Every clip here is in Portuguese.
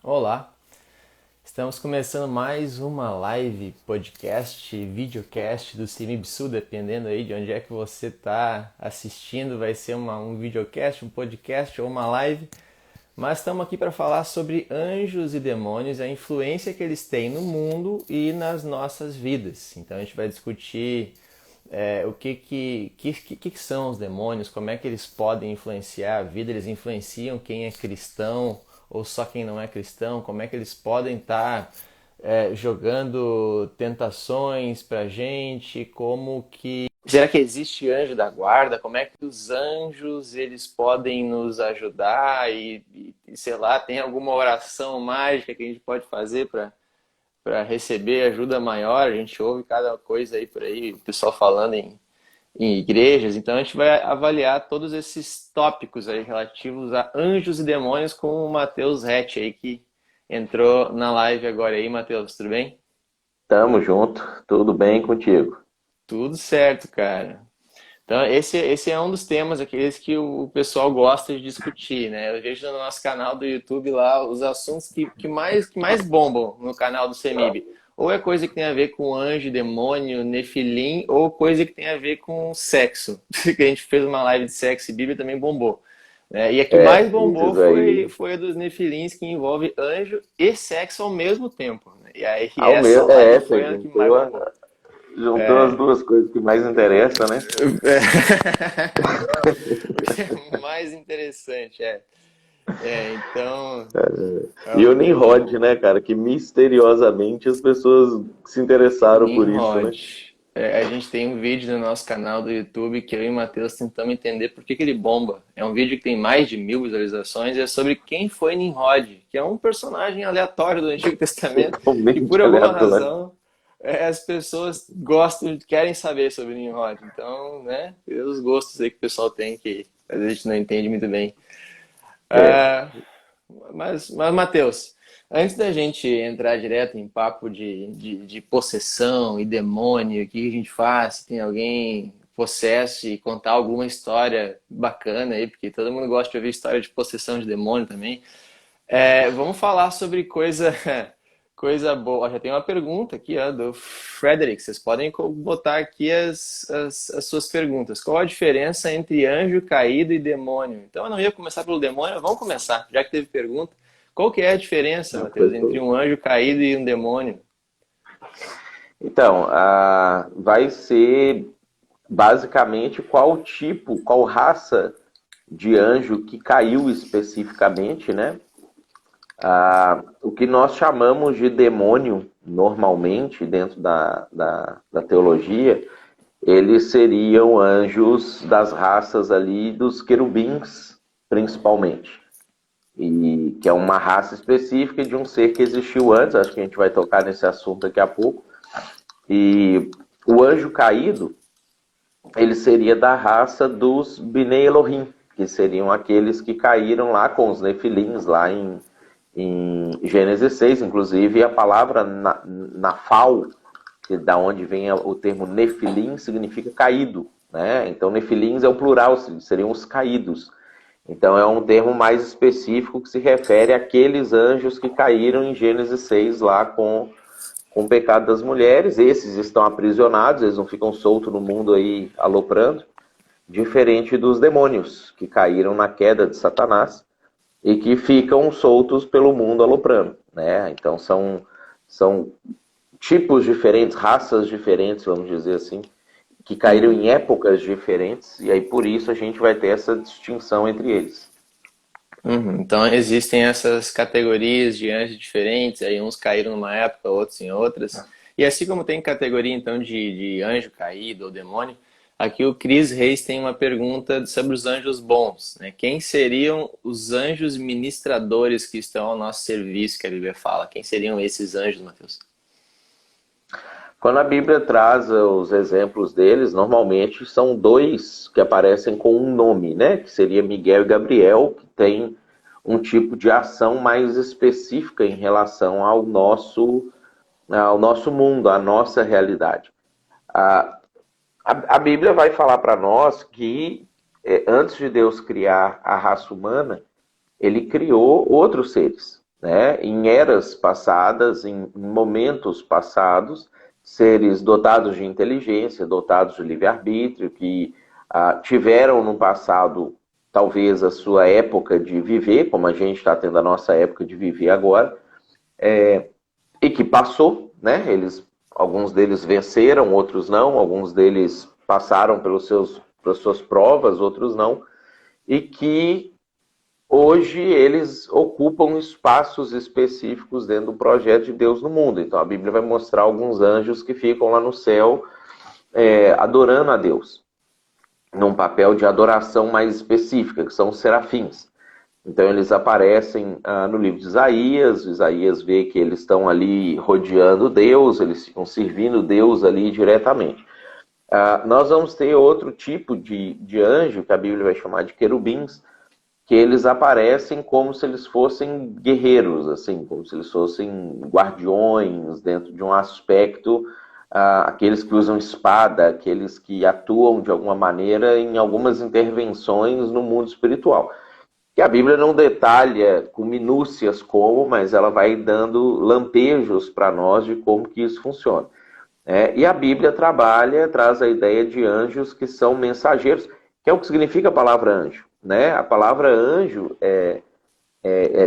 Olá, estamos começando mais uma live, podcast, videocast do CIMIBSU, dependendo aí de onde é que você está assistindo, vai ser um videocast, um podcast ou uma live, mas estamos aqui para falar sobre anjos e demônios, a influência que eles têm no mundo e nas nossas vidas. Então a gente vai discutir o que são os demônios, como é que eles podem influenciar a vida, eles influenciam quem é cristão ou só quem não é cristão, como é que eles podem estar jogando tentações pra gente, como que... Será que existe anjo da guarda? Como é que os anjos eles podem nos ajudar sei lá, tem alguma oração mágica que a gente pode fazer para receber ajuda maior? A gente ouve cada coisa aí por aí, o pessoal falando em igrejas, então a gente vai avaliar todos esses tópicos aí relativos a anjos e demônios com o Matheus Rett aí que entrou na live agora aí. Matheus, tudo bem? Tamo junto, tudo bem contigo? Tudo certo, cara. Então esse é um dos temas, aqueles que o pessoal gosta de discutir, né? Eu vejo no nosso canal do YouTube lá os assuntos que mais bombam no canal do CEMIB. Ou é coisa que tem a ver com anjo, demônio, nefilim, ou coisa que tem a ver com sexo. Que a gente fez uma live de sexo e Bíblia também bombou, né? E a que mais bombou Esses aí, foi a dos nefilins, que envolve anjo e sexo ao mesmo tempo, né? E aí ao essa mesmo, live você foi a que mais bombou. juntou as duas coisas que mais interessam, né? O que é mais interessante então, E o Nimrod, o né, cara, que misteriosamente as pessoas se interessaram por isso, né? Nimrod. A gente tem um vídeo no nosso canal do YouTube que eu e o Matheus tentamos entender por que ele bomba. É um vídeo que tem mais de 1.000 visualizações e é sobre quem foi Nimrod, que é um personagem aleatório do Antigo Testamento que por Totalmente alguma aleatório. razão as pessoas gostam, querem saber sobre Nimrod. Então, né, os gostos aí que o pessoal tem que às vezes a gente não entende muito bem. É. Ah, mas Matheus, antes da gente entrar direto em papo de possessão e demônio, o que a gente faz? Se tem alguém possesso e contar alguma história bacana aí, porque todo mundo gosta de ouvir história de possessão de demônio também. Vamos falar sobre coisa boa. Ó, já tem uma pergunta aqui, ó, do Frederick. Vocês podem botar aqui as suas perguntas. Qual a diferença entre anjo caído e demônio? Então eu não ia começar pelo demônio, vamos começar, já que teve pergunta. Qual que é a diferença, Matheus, entre um anjo caído e um demônio? Então, vai ser basicamente qual tipo, qual raça de anjo que caiu especificamente, né? O que nós chamamos de demônio, normalmente, dentro da teologia, eles seriam anjos das raças ali dos querubins, principalmente. E que é uma raça específica de um ser que existiu antes, acho que a gente vai tocar nesse assunto daqui a pouco. E o anjo caído, ele seria da raça dos Bnei Elohim, que seriam aqueles que caíram lá com os nefilins, lá em Gênesis 6, inclusive a palavra nafal, que da onde vem o termo nefilim, significa caído, né? Então nefilins é o plural, seriam os caídos. Então é um termo mais específico que se refere àqueles anjos que caíram em Gênesis 6 lá com o pecado das mulheres. Esses estão aprisionados, eles não ficam soltos no mundo aí aloprando, diferente dos demônios que caíram na queda de Satanás e que ficam soltos pelo mundo aloprando, né? Então são tipos diferentes, raças diferentes, vamos dizer assim, que caíram Uhum. em épocas diferentes, e aí por isso a gente vai ter essa distinção entre eles. Uhum. Então existem essas categorias de anjos diferentes, aí uns caíram numa época, outros em outras. E assim como tem categoria então de anjo caído ou demônio, aqui o Cris Reis tem uma pergunta sobre os anjos bons, né? Quem seriam os anjos ministradores que estão ao nosso serviço, que a Bíblia fala? Quem seriam esses anjos, Mateus? Quando a Bíblia traz os exemplos deles, normalmente são dois que aparecem com um nome, né? Que seria Miguel e Gabriel, que tem um tipo de ação mais específica em relação ao nosso mundo, à nossa realidade. A, a Bíblia vai falar para nós que antes de Deus criar a raça humana, ele criou outros seres. né? Em eras passadas, em momentos passados, seres dotados de inteligência, dotados de livre-arbítrio, que tiveram no passado talvez a sua época de viver, como a gente está tendo a nossa época de viver agora, e que passou, né? Alguns deles venceram, outros não, alguns deles passaram pelas suas provas, outros não, e que hoje eles ocupam espaços específicos dentro do projeto de Deus no mundo. Então a Bíblia vai mostrar alguns anjos que ficam lá no céu adorando a Deus, num papel de adoração mais específica, que são os serafins. Então eles aparecem no livro de Isaías. Isaías vê que eles estão ali rodeando Deus, eles ficam servindo Deus ali diretamente. Nós vamos ter outro tipo de anjo, que a Bíblia vai chamar de querubins, que eles aparecem como se eles fossem guerreiros, assim, como se eles fossem guardiões dentro de um aspecto, aqueles que usam espada, aqueles que atuam de alguma maneira em algumas intervenções no mundo espiritual. Que a Bíblia não detalha com minúcias como, mas ela vai dando lampejos para nós de como que isso funciona. E a Bíblia traz a ideia de anjos que são mensageiros, que é o que significa a palavra anjo. Né? A palavra anjo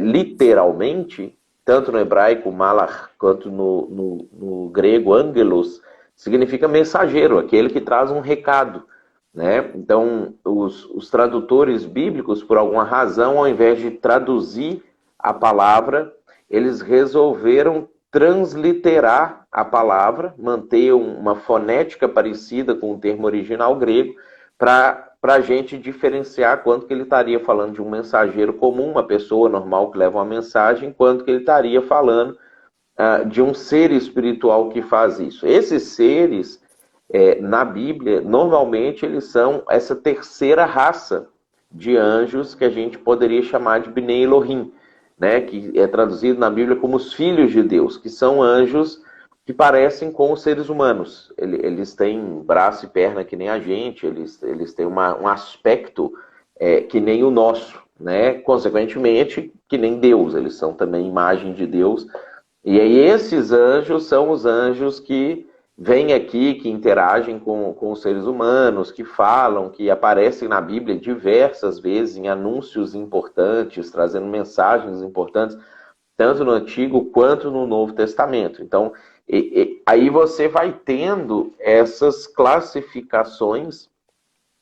literalmente, tanto no hebraico malach, quanto no grego angelos, significa mensageiro, aquele que traz um recado. Né? Então, os tradutores bíblicos, por alguma razão, ao invés de traduzir a palavra, eles resolveram transliterar a palavra, manter uma fonética parecida com o termo original grego, para a gente diferenciar quanto que ele estaria falando de um mensageiro comum, uma pessoa normal que leva uma mensagem, quanto que ele estaria falando de um ser espiritual que faz isso. Esses seres, na Bíblia, normalmente eles são essa terceira raça de anjos que a gente poderia chamar de Bnei Elohim, né? Que é traduzido na Bíblia como os filhos de Deus, que são anjos que parecem com os seres humanos. Eles têm braço e perna que nem a gente, eles têm um aspecto que nem o nosso, né? Consequentemente, que nem Deus, eles são também imagem de Deus. E aí esses anjos são os anjos que vêm aqui, que interagem com os seres humanos, que falam, que aparecem na Bíblia diversas vezes em anúncios importantes, trazendo mensagens importantes, tanto no Antigo quanto no Novo Testamento. Então, aí você vai tendo essas classificações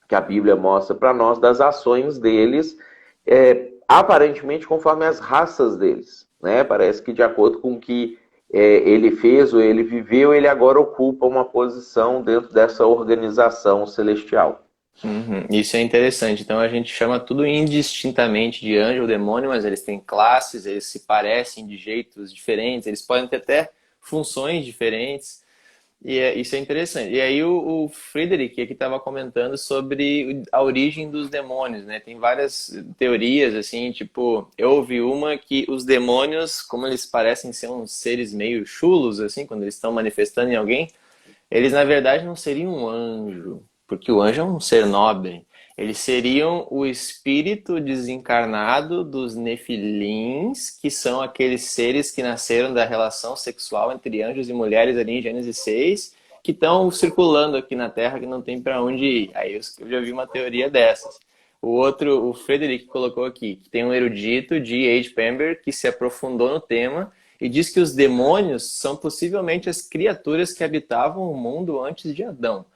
que a Bíblia mostra para nós das ações deles, aparentemente conforme as raças deles. Né? Parece que de acordo com o que ele fez ou ele viveu, ele agora ocupa uma posição dentro dessa organização celestial. Uhum. Isso é interessante. Então a gente chama tudo indistintamente de anjo ou demônio, mas eles têm classes, eles se parecem de jeitos diferentes, eles podem ter até funções diferentes. Isso é interessante. E aí o Friedrich aqui estava comentando sobre a origem dos demônios, né? Tem várias teorias, assim, tipo, eu ouvi uma que os demônios, como eles parecem ser uns seres meio chulos, assim, quando eles estão manifestando em alguém, eles na verdade não seriam um anjo, porque o anjo é um ser nobre. Eles seriam o espírito desencarnado dos nefilins, que são aqueles seres que nasceram da relação sexual entre anjos e mulheres ali em Gênesis 6, que estão circulando aqui na Terra, que não tem para onde ir. Aí eu já vi uma teoria dessas. O outro, o Frederick colocou aqui, que tem um erudito de H. Pember que se aprofundou no tema e diz que os demônios são possivelmente as criaturas que habitavam o mundo antes de Adão.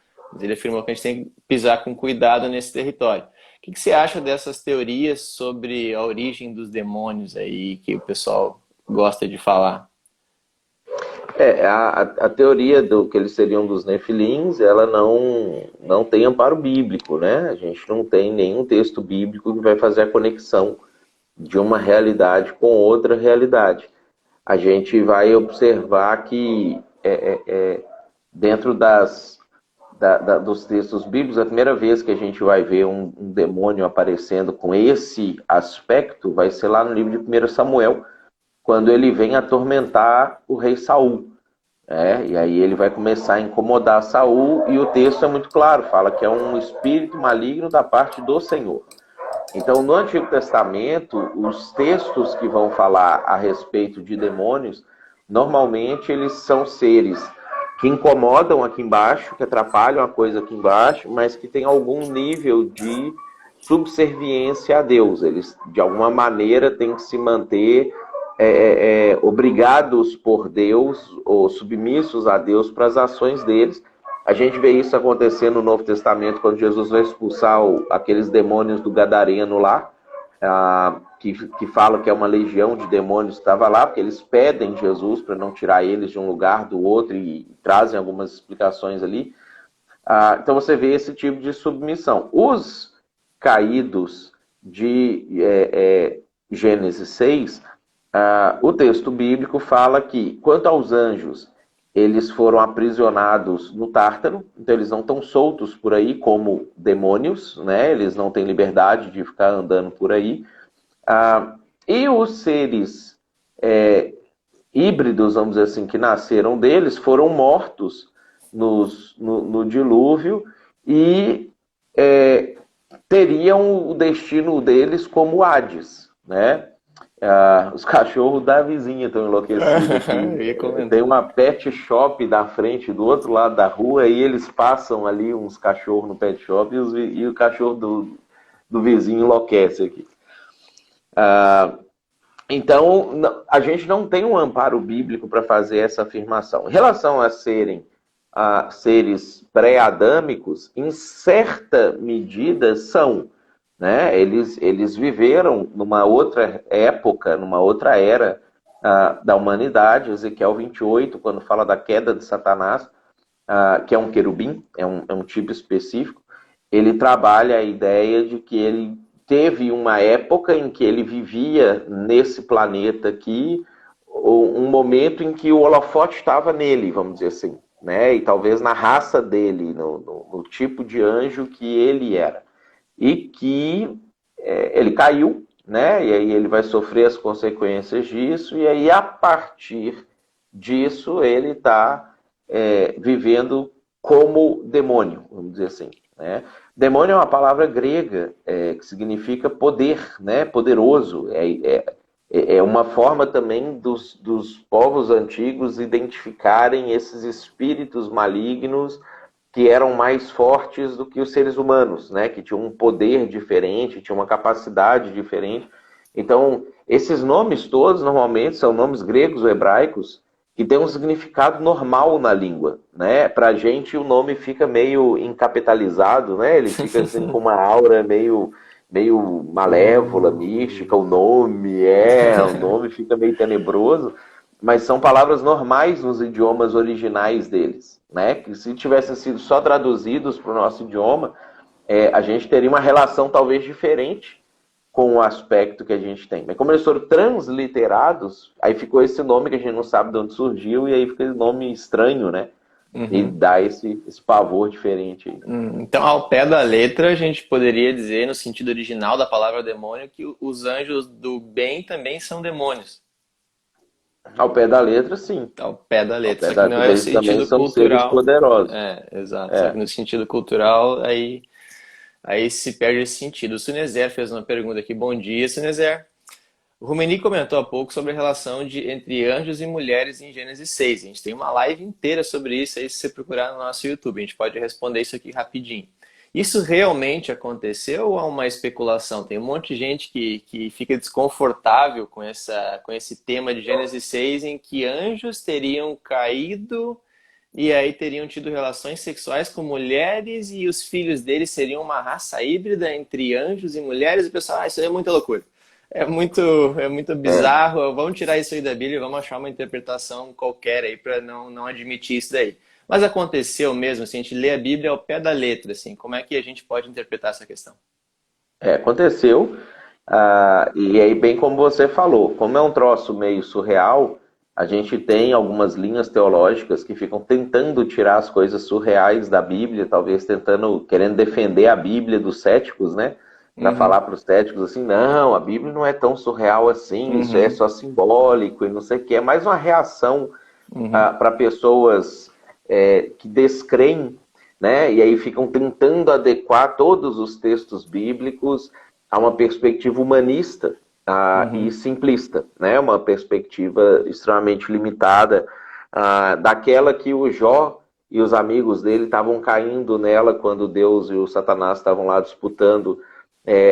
Ele afirmou que a gente tem que pisar com cuidado nesse território. O que você acha dessas teorias sobre a origem dos demônios aí, que o pessoal gosta de falar? A teoria do que eles seriam dos nefilins, ela não tem amparo bíblico, né? A gente não tem nenhum texto bíblico que vai fazer a conexão de uma realidade com outra realidade. A gente vai observar que dentro dos textos bíblicos, a primeira vez que a gente vai ver um demônio aparecendo com esse aspecto vai ser lá no livro de 1 Samuel, quando ele vem atormentar o rei Saul. E aí ele vai começar a incomodar Saul, e o texto é muito claro, fala que é um espírito maligno da parte do Senhor. Então, no Antigo Testamento, os textos que vão falar a respeito de demônios, normalmente eles são seres que incomodam aqui embaixo, que atrapalham a coisa aqui embaixo, mas que tem algum nível de subserviência a Deus. Eles, de alguma maneira, têm que se manter obrigados por Deus ou submissos a Deus para as ações deles. A gente vê isso acontecer no Novo Testamento, quando Jesus vai expulsar aqueles demônios do Gadareno lá, que fala que é uma legião de demônios que estava lá, porque eles pedem Jesus para não tirar eles de um lugar do outro e trazem algumas explicações ali. Então você vê esse tipo de submissão. Os caídos de Gênesis 6, o texto bíblico fala que, quanto aos anjos, eles foram aprisionados no Tártaro, então eles não estão soltos por aí como demônios, né? Eles não têm liberdade de ficar andando por aí. E os seres híbridos, vamos dizer assim, que nasceram deles, foram mortos no dilúvio e teriam o destino deles como Hades, né? Os cachorros da vizinha estão enlouquecidos aqui. Tem uma pet shop da frente, do outro lado da rua, e eles passam ali uns cachorros no pet shop e o cachorro do vizinho enlouquece aqui. Então, a gente não tem um amparo bíblico para fazer essa afirmação. Em relação a serem seres pré-adâmicos, em certa medida são. Né? Eles viveram numa outra época, numa outra era da humanidade. Ezequiel 28, quando fala da queda de Satanás, que é um querubim, é um tipo específico, ele trabalha a ideia de que ele teve uma época em que ele vivia nesse planeta aqui, um momento em que o holofote estava nele, vamos dizer assim, né? E talvez na raça dele, no tipo de anjo que ele era. E que ele caiu, né? E aí ele vai sofrer as consequências disso, e aí a partir disso ele está vivendo como demônio, vamos dizer assim, né? Demônio é uma palavra grega que significa poder, né? Poderoso. É uma forma também dos povos antigos identificarem esses espíritos malignos que eram mais fortes do que os seres humanos, né? Que tinham um poder diferente, tinham uma capacidade diferente. Então, esses nomes todos, normalmente, são nomes gregos ou hebraicos, que têm um significado normal na língua, né? Para a gente, o nome fica meio encapitalizado, né? Ele fica assim com uma aura meio malévola, mística, o nome fica meio tenebroso, mas são palavras normais nos idiomas originais deles, né? Que se tivessem sido só traduzidos para o nosso idioma, a gente teria uma relação talvez diferente com o aspecto que a gente tem. Mas como eles foram transliterados, aí ficou esse nome que a gente não sabe de onde surgiu, e aí fica esse nome estranho, né? Uhum. E dá esse pavor diferente aí. Então, ao pé da letra, a gente poderia dizer, no sentido original da palavra demônio, que os anjos do bem também são demônios. Ao pé da letra, sim. Ao pé da letra. Só que não é o sentido cultural. Poderosos. Exato. Só que no sentido cultural, aí se perde esse sentido. O Sunezer fez uma pergunta aqui. Bom dia, Sunezer. O Rumeni comentou há pouco sobre a relação entre anjos e mulheres em Gênesis 6. A gente tem uma live inteira sobre isso aí, se você procurar no nosso YouTube. A gente pode responder isso aqui rapidinho. Isso realmente aconteceu ou é uma especulação? Tem um monte de gente que fica desconfortável com esse tema de Gênesis 6, em que anjos teriam caído e aí teriam tido relações sexuais com mulheres e os filhos deles seriam uma raça híbrida entre anjos e mulheres. E o pessoal, isso aí é muita loucura. É muito bizarro. Vamos tirar isso aí da Bíblia e vamos achar uma interpretação qualquer aí para não admitir isso daí. Mas aconteceu mesmo, assim, a gente lê a Bíblia ao pé da letra, assim, como é que a gente pode interpretar essa questão? Aconteceu, e aí bem como você falou, como é um troço meio surreal, a gente tem algumas linhas teológicas que ficam tentando tirar as coisas surreais da Bíblia, talvez querendo defender a Bíblia dos céticos, né? Para falar para os céticos assim, não, a Bíblia não é tão surreal assim, isso é só simbólico e não sei o que. É mais uma reação para pessoas que descreem, né? E aí ficam tentando adequar todos os textos bíblicos há uma perspectiva humanista e simplista, né? Uma perspectiva extremamente limitada, daquela que o Jó e os amigos dele estavam caindo nela quando Deus e o Satanás estavam lá disputando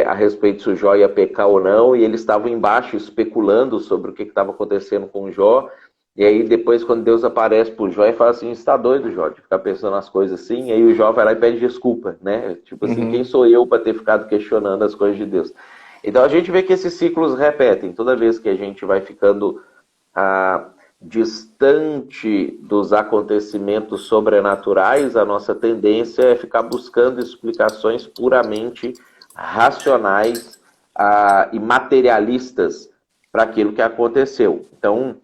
a respeito se o Jó ia pecar ou não, e eles estavam embaixo especulando sobre o que estava acontecendo com o Jó. E aí depois, quando Deus aparece pro Jó e fala assim: "Você está doido, Jó, de ficar pensando nas coisas assim?" E aí o Jó vai lá e pede desculpa, né? Tipo assim, quem sou eu para ter ficado questionando as coisas de Deus? Então a gente vê que esses ciclos repetem. Toda vez que a gente vai ficando distante dos acontecimentos sobrenaturais, a nossa tendência é ficar buscando explicações puramente racionais e materialistas para aquilo que aconteceu. Então,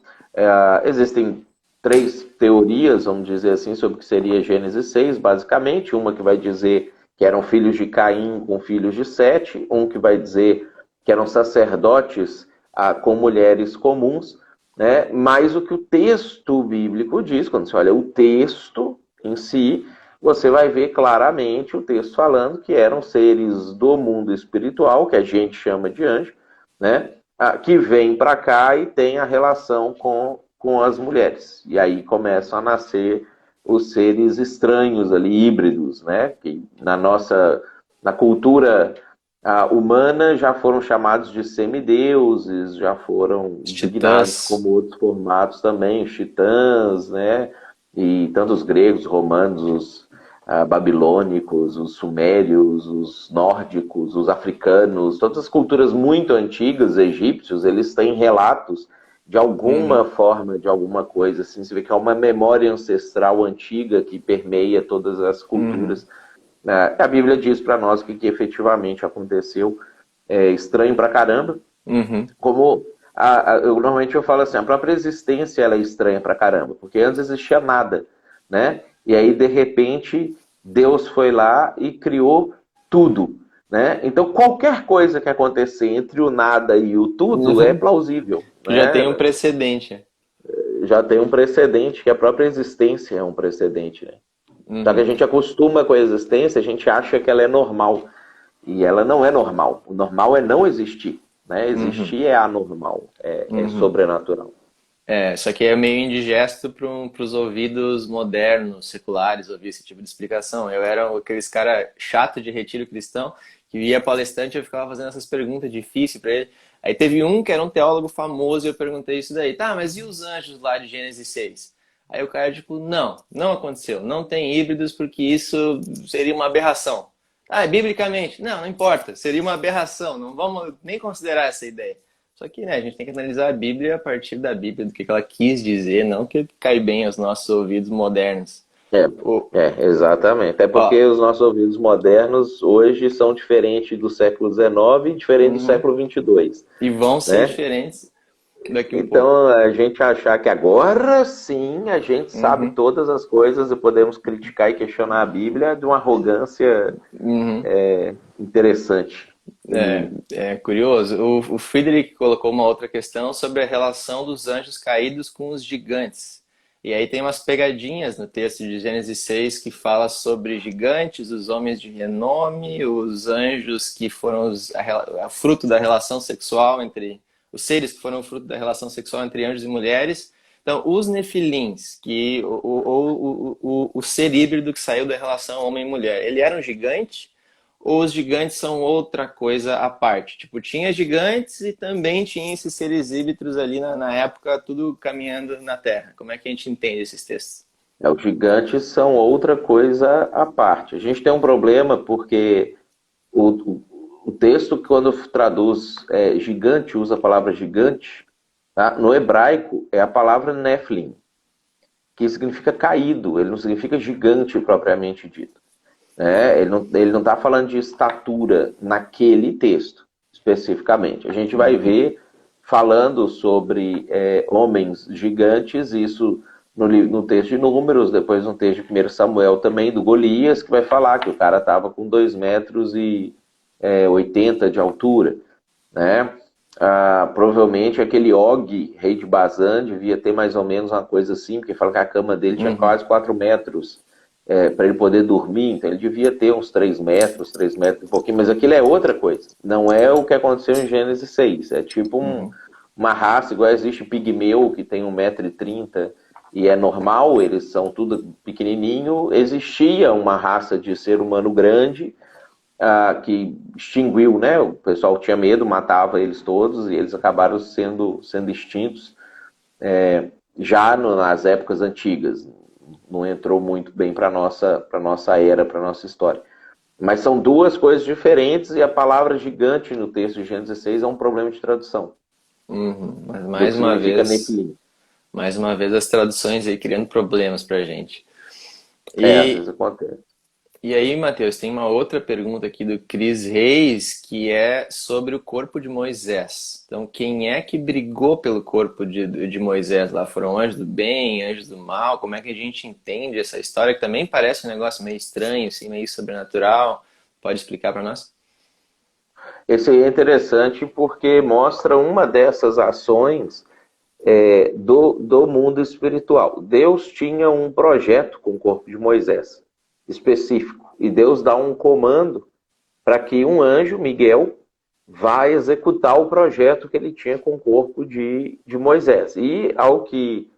existem 3 teorias, vamos dizer assim, sobre o que seria Gênesis 6, basicamente. Uma que vai dizer que eram filhos de Caim com filhos de Sete, um que vai dizer que eram sacerdotes com mulheres comuns, né? Mas o que o texto bíblico diz, quando você olha o texto em si, você vai ver claramente o texto falando que eram seres do mundo espiritual, que a gente chama de anjo, né? Que vem para cá e tem a relação com as mulheres. E aí começam a nascer os seres estranhos ali, híbridos, né? Que na cultura humana já foram chamados de semideuses, já foram designados Titãs. como outros formatos também, os titãs, né? E tanto os gregos, romanos, os babilônicos, os sumérios, os nórdicos, os africanos, todas as culturas muito antigas, egípcios, eles têm relatos de alguma forma, de alguma coisa, assim, você vê que há uma memória ancestral antiga que permeia todas as culturas. A Bíblia diz para nós que efetivamente aconteceu, estranho pra caramba, como normalmente eu falo assim, a própria existência ela é estranha pra caramba, porque antes existia nada, né? E aí, de repente, Deus foi lá e criou tudo, né? Então, qualquer coisa que acontecer entre o nada e o tudo é plausível, Já tem um né? precedente. Já tem um precedente, que a própria existência é um precedente, né? Só que a Uhum, gente acostuma com a existência, a gente acha que ela é normal. E ela não é normal. O normal é não existir, né? uhum, Existir é anormal, é uhum. sobrenatural. Só que é meio indigesto para os ouvidos modernos, seculares, ouvir esse tipo de explicação. Eu era aqueles cara chato de retiro cristão que via palestrante e eu ficava fazendo essas perguntas difíceis para ele. Aí teve um que era um teólogo famoso e eu perguntei isso daí. Tá, mas e os anjos lá de Gênesis 6? Aí o cara, tipo, não aconteceu. Não tem híbridos porque isso seria uma aberração. Biblicamente? Não importa. Seria uma aberração. Não vamos nem considerar essa ideia. Só que, né, a gente tem que analisar a Bíblia a partir da Bíblia, do que ela quis dizer, não que cai bem aos nossos ouvidos modernos. É, O, exatamente. É ó, porque os nossos ouvidos modernos hoje são diferentes do século XIX e diferentes do uhum, século XXII, e vão ser né? diferentes daqui um pouco. Então, a gente achar que agora sim a gente sabe Uhum, todas as coisas e podemos criticar e questionar a Bíblia de uma arrogância uhum. interessante. É curioso. O Friedrich colocou uma outra questão sobre a relação dos anjos caídos com os gigantes. E aí tem umas pegadinhas no texto de Gênesis 6 que fala sobre gigantes, os homens de renome, os anjos que foram fruto da relação sexual entre os seres que foram fruto da relação sexual entre anjos e mulheres. Então, os nefilins, que o ser híbrido que saiu da relação homem e mulher, ele era um gigante? Ou os gigantes são outra coisa à parte? Tipo, tinha gigantes e também tinha esses seres híbridos ali na época, tudo caminhando na Terra. Como é que a gente entende esses textos? Os gigantes são outra coisa à parte. A gente tem um problema porque o texto, quando traduz gigante, usa a palavra gigante, tá? No hebraico é a palavra Nephilim, que significa caído, ele não significa gigante propriamente dito. Né? Ele não está falando de estatura naquele texto, especificamente. A gente vai ver falando sobre homens gigantes, isso no texto de Números, depois no texto de 1 Samuel também, do Golias, que vai falar que o cara estava com 2 metros e 80 de altura. Né? Provavelmente aquele Og, rei de Bazã, devia ter mais ou menos uma coisa assim, porque fala que a cama dele tinha Uhum. quase 4 metros para ele poder dormir, então ele devia ter uns 3 metros e pouquinho, mas aquilo é outra coisa. Não é o que aconteceu em Gênesis 6. É tipo Uhum. uma raça, igual existe pigmeu, que tem 1,30 m e é normal, eles são tudo pequenininho. Existia uma raça de ser humano grande, que extinguiu, né? O pessoal tinha medo, matava eles todos e eles acabaram sendo extintos já nas épocas antigas. Não entrou muito bem para nossa era, para nossa história. Mas são duas coisas diferentes e a palavra gigante no texto de Gênesis 6 é um problema de tradução Uhum. Mas do que significa Nefilim. mais uma vez as traduções aí criando problemas pra gente. Às E vezes acontece. E aí, Matheus, tem uma outra pergunta aqui do Cris Reis, que é sobre o corpo de Moisés. Então, quem é que brigou pelo corpo de Moisés lá? Foram anjos do bem, anjos do mal? Como é que a gente entende essa história, que também parece um negócio meio estranho, assim, meio sobrenatural? Pode explicar para nós? Esse aí é interessante porque mostra uma dessas ações do mundo espiritual. Deus tinha um projeto com o corpo de Moisés, específico, e Deus dá um comando para que um anjo, Miguel, vá executar o projeto que ele tinha com o corpo de Moisés. E, ao que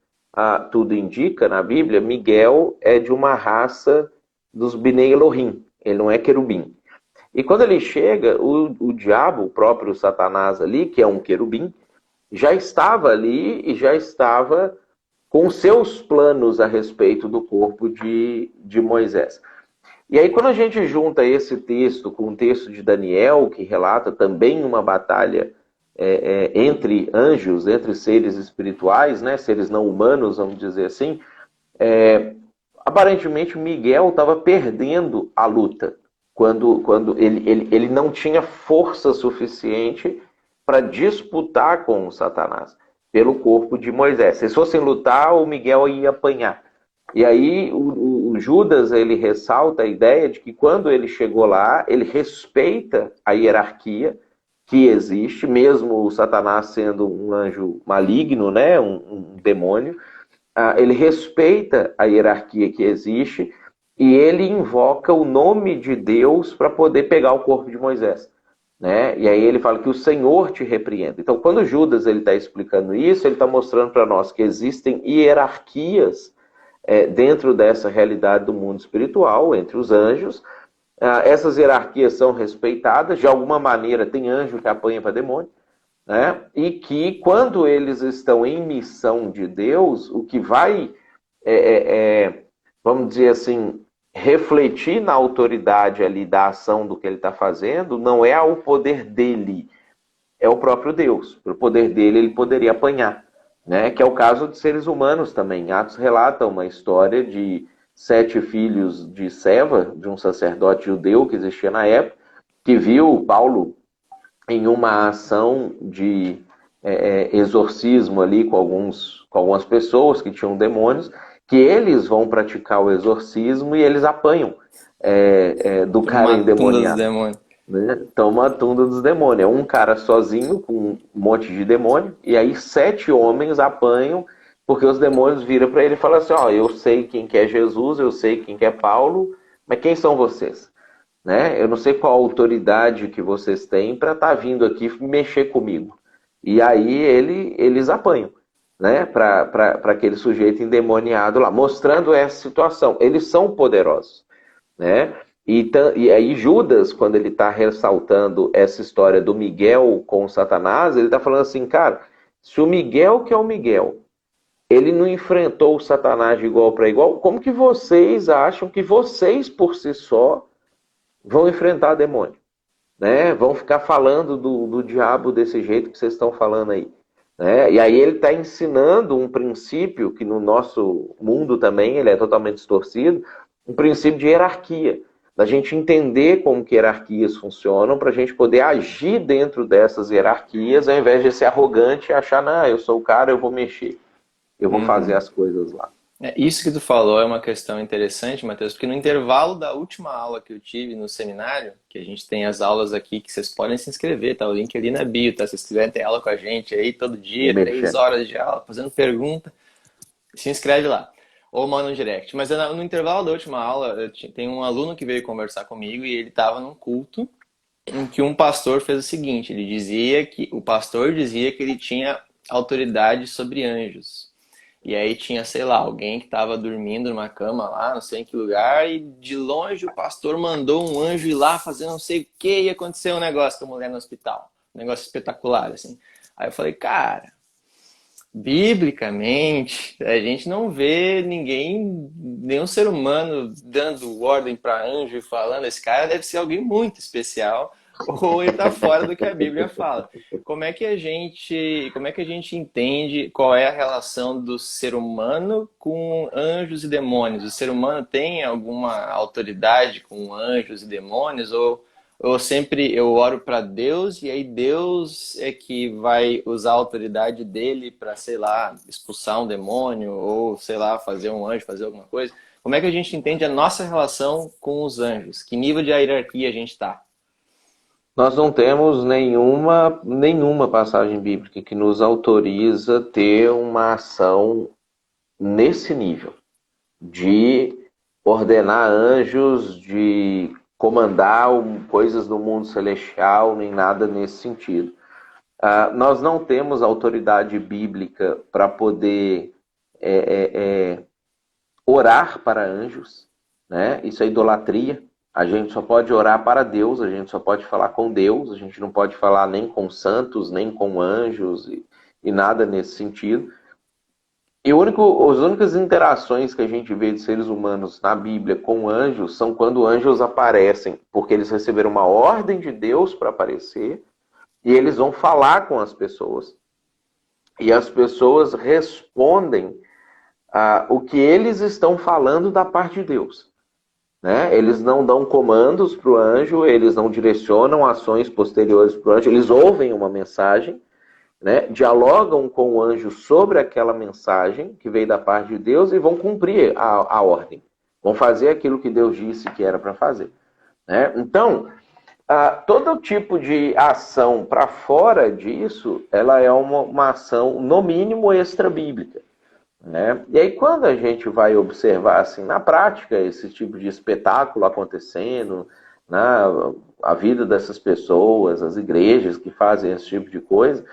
tudo indica na Bíblia, Miguel é de uma raça dos Bnei Elohim, ele não é querubim. E quando ele chega, o diabo, o próprio Satanás ali, que é um querubim, já estava ali e já estava com seus planos a respeito do corpo de Moisés. E aí, quando a gente junta esse texto com o texto de Daniel, que relata também uma batalha entre anjos, entre seres espirituais, né, seres não humanos, vamos dizer assim, aparentemente Miguel estava perdendo a luta quando ele não tinha força suficiente para disputar com o Satanás pelo corpo de Moisés. Se eles fossem lutar, o Miguel ia apanhar. E aí o Judas ele ressalta a ideia de que quando ele chegou lá, ele respeita a hierarquia que existe, mesmo o Satanás sendo um anjo maligno, né, um demônio, ele respeita a hierarquia que existe e ele invoca o nome de Deus para poder pegar o corpo de Moisés. Né? E aí ele fala que o Senhor te repreenda. Então, quando Judas está explicando isso, ele está mostrando para nós que existem hierarquias dentro dessa realidade do mundo espiritual, entre os anjos. Essas hierarquias são respeitadas, de alguma maneira tem anjo que apanha para demônio, né? E que quando eles estão em missão de Deus, o que vai, vamos dizer assim, refletir na autoridade ali da ação do que ele está fazendo, não é o poder dele, é o próprio Deus. Pelo poder dele, ele poderia apanhar, né? Que é o caso de seres humanos também. Atos relata uma história de 7 filhos de Seva, de um sacerdote judeu que existia na época, que viu Paulo em uma ação de exorcismo ali com algumas pessoas que tinham demônios, que eles vão praticar o exorcismo e eles apanham do cara Uma tunda dos endemoniado. demônios. Né? Toma a tunda dos demônios. É um cara sozinho com um monte de demônio, e aí 7 homens apanham, porque os demônios viram para ele e falam assim: ó, eu sei quem que é Jesus, eu sei quem que é Paulo, mas quem são vocês? Né? Eu não sei qual autoridade que vocês têm para estar vindo aqui mexer comigo. E aí eles apanham, né? Para aquele sujeito endemoniado lá, mostrando essa situação. Eles são poderosos, né? E aí Judas, quando ele está ressaltando essa história do Miguel com Satanás, ele está falando assim, cara, se o Miguel, que é o Miguel, ele não enfrentou o Satanás de igual para igual, como que vocês acham que vocês, por si só, vão enfrentar demônio? Né? Vão ficar falando do diabo desse jeito que vocês estão falando aí. Né? E aí ele está ensinando um princípio que no nosso mundo também ele é totalmente distorcido, um princípio de hierarquia. Da gente entender como que hierarquias funcionam, para a gente poder agir dentro dessas hierarquias, ao invés de ser arrogante e achar, não, eu sou o cara, eu vou mexer, eu vou fazer Uhum. as coisas lá. Isso que tu falou é uma questão interessante, Matheus, porque no intervalo da última aula que eu tive no seminário, que a gente tem as aulas aqui que vocês podem se inscrever, tá? O link ali na bio, tá? Se vocês quiserem ter aula com a gente aí todo Vou dia, três mexer. horas de aula, fazendo pergunta, se inscreve lá. Ou manda um direct. Mas no intervalo da última aula, tem um aluno que veio conversar comigo e ele estava num culto em que um pastor fez o seguinte, o pastor dizia que ele tinha autoridade sobre anjos. E aí tinha, sei lá, alguém que estava dormindo numa cama lá, não sei em que lugar, e de longe o pastor mandou um anjo ir lá fazer não sei o que e aconteceu um negócio com a mulher no hospital. Um negócio espetacular, assim. Aí eu falei, cara, biblicamente, a gente não vê nenhum ser humano dando ordem para anjo e falando, esse cara deve ser alguém muito especial, ou ele está fora do que a Bíblia fala. Como é que a gente entende qual é a relação do ser humano com anjos e demônios? O ser humano tem alguma autoridade com anjos e demônios, eu oro para Deus e aí Deus é que vai usar a autoridade dele para, sei lá, expulsar um demônio ou, sei lá, fazer um anjo, fazer alguma coisa? Como é que a gente entende a nossa relação com os anjos? Que nível de hierarquia a gente está? Nós não temos nenhuma passagem bíblica que nos autoriza ter uma ação nesse nível, de ordenar anjos, de comandar coisas do mundo celestial, nem nada nesse sentido. Nós não temos autoridade bíblica para poder orar para anjos, né? Isso é idolatria. A gente só pode orar para Deus, a gente só pode falar com Deus, a gente não pode falar nem com santos, nem com anjos e nada nesse sentido. E as únicas interações que a gente vê de seres humanos na Bíblia com anjos são quando anjos aparecem, porque eles receberam uma ordem de Deus para aparecer e eles vão falar com as pessoas. E as pessoas respondem o que eles estão falando da parte de Deus. Né? Eles não dão comandos para o anjo, eles não direcionam ações posteriores para o anjo, eles ouvem uma mensagem, né? Dialogam com o anjo sobre aquela mensagem que veio da parte de Deus e vão cumprir a ordem. Vão fazer aquilo que Deus disse que era para fazer. Né? Então, todo tipo de ação para fora disso, ela é uma ação, no mínimo, extra-bíblica. Né? E aí, quando a gente vai observar assim, na prática esse tipo de espetáculo acontecendo, né? A vida dessas pessoas, as igrejas que fazem esse tipo de coisa,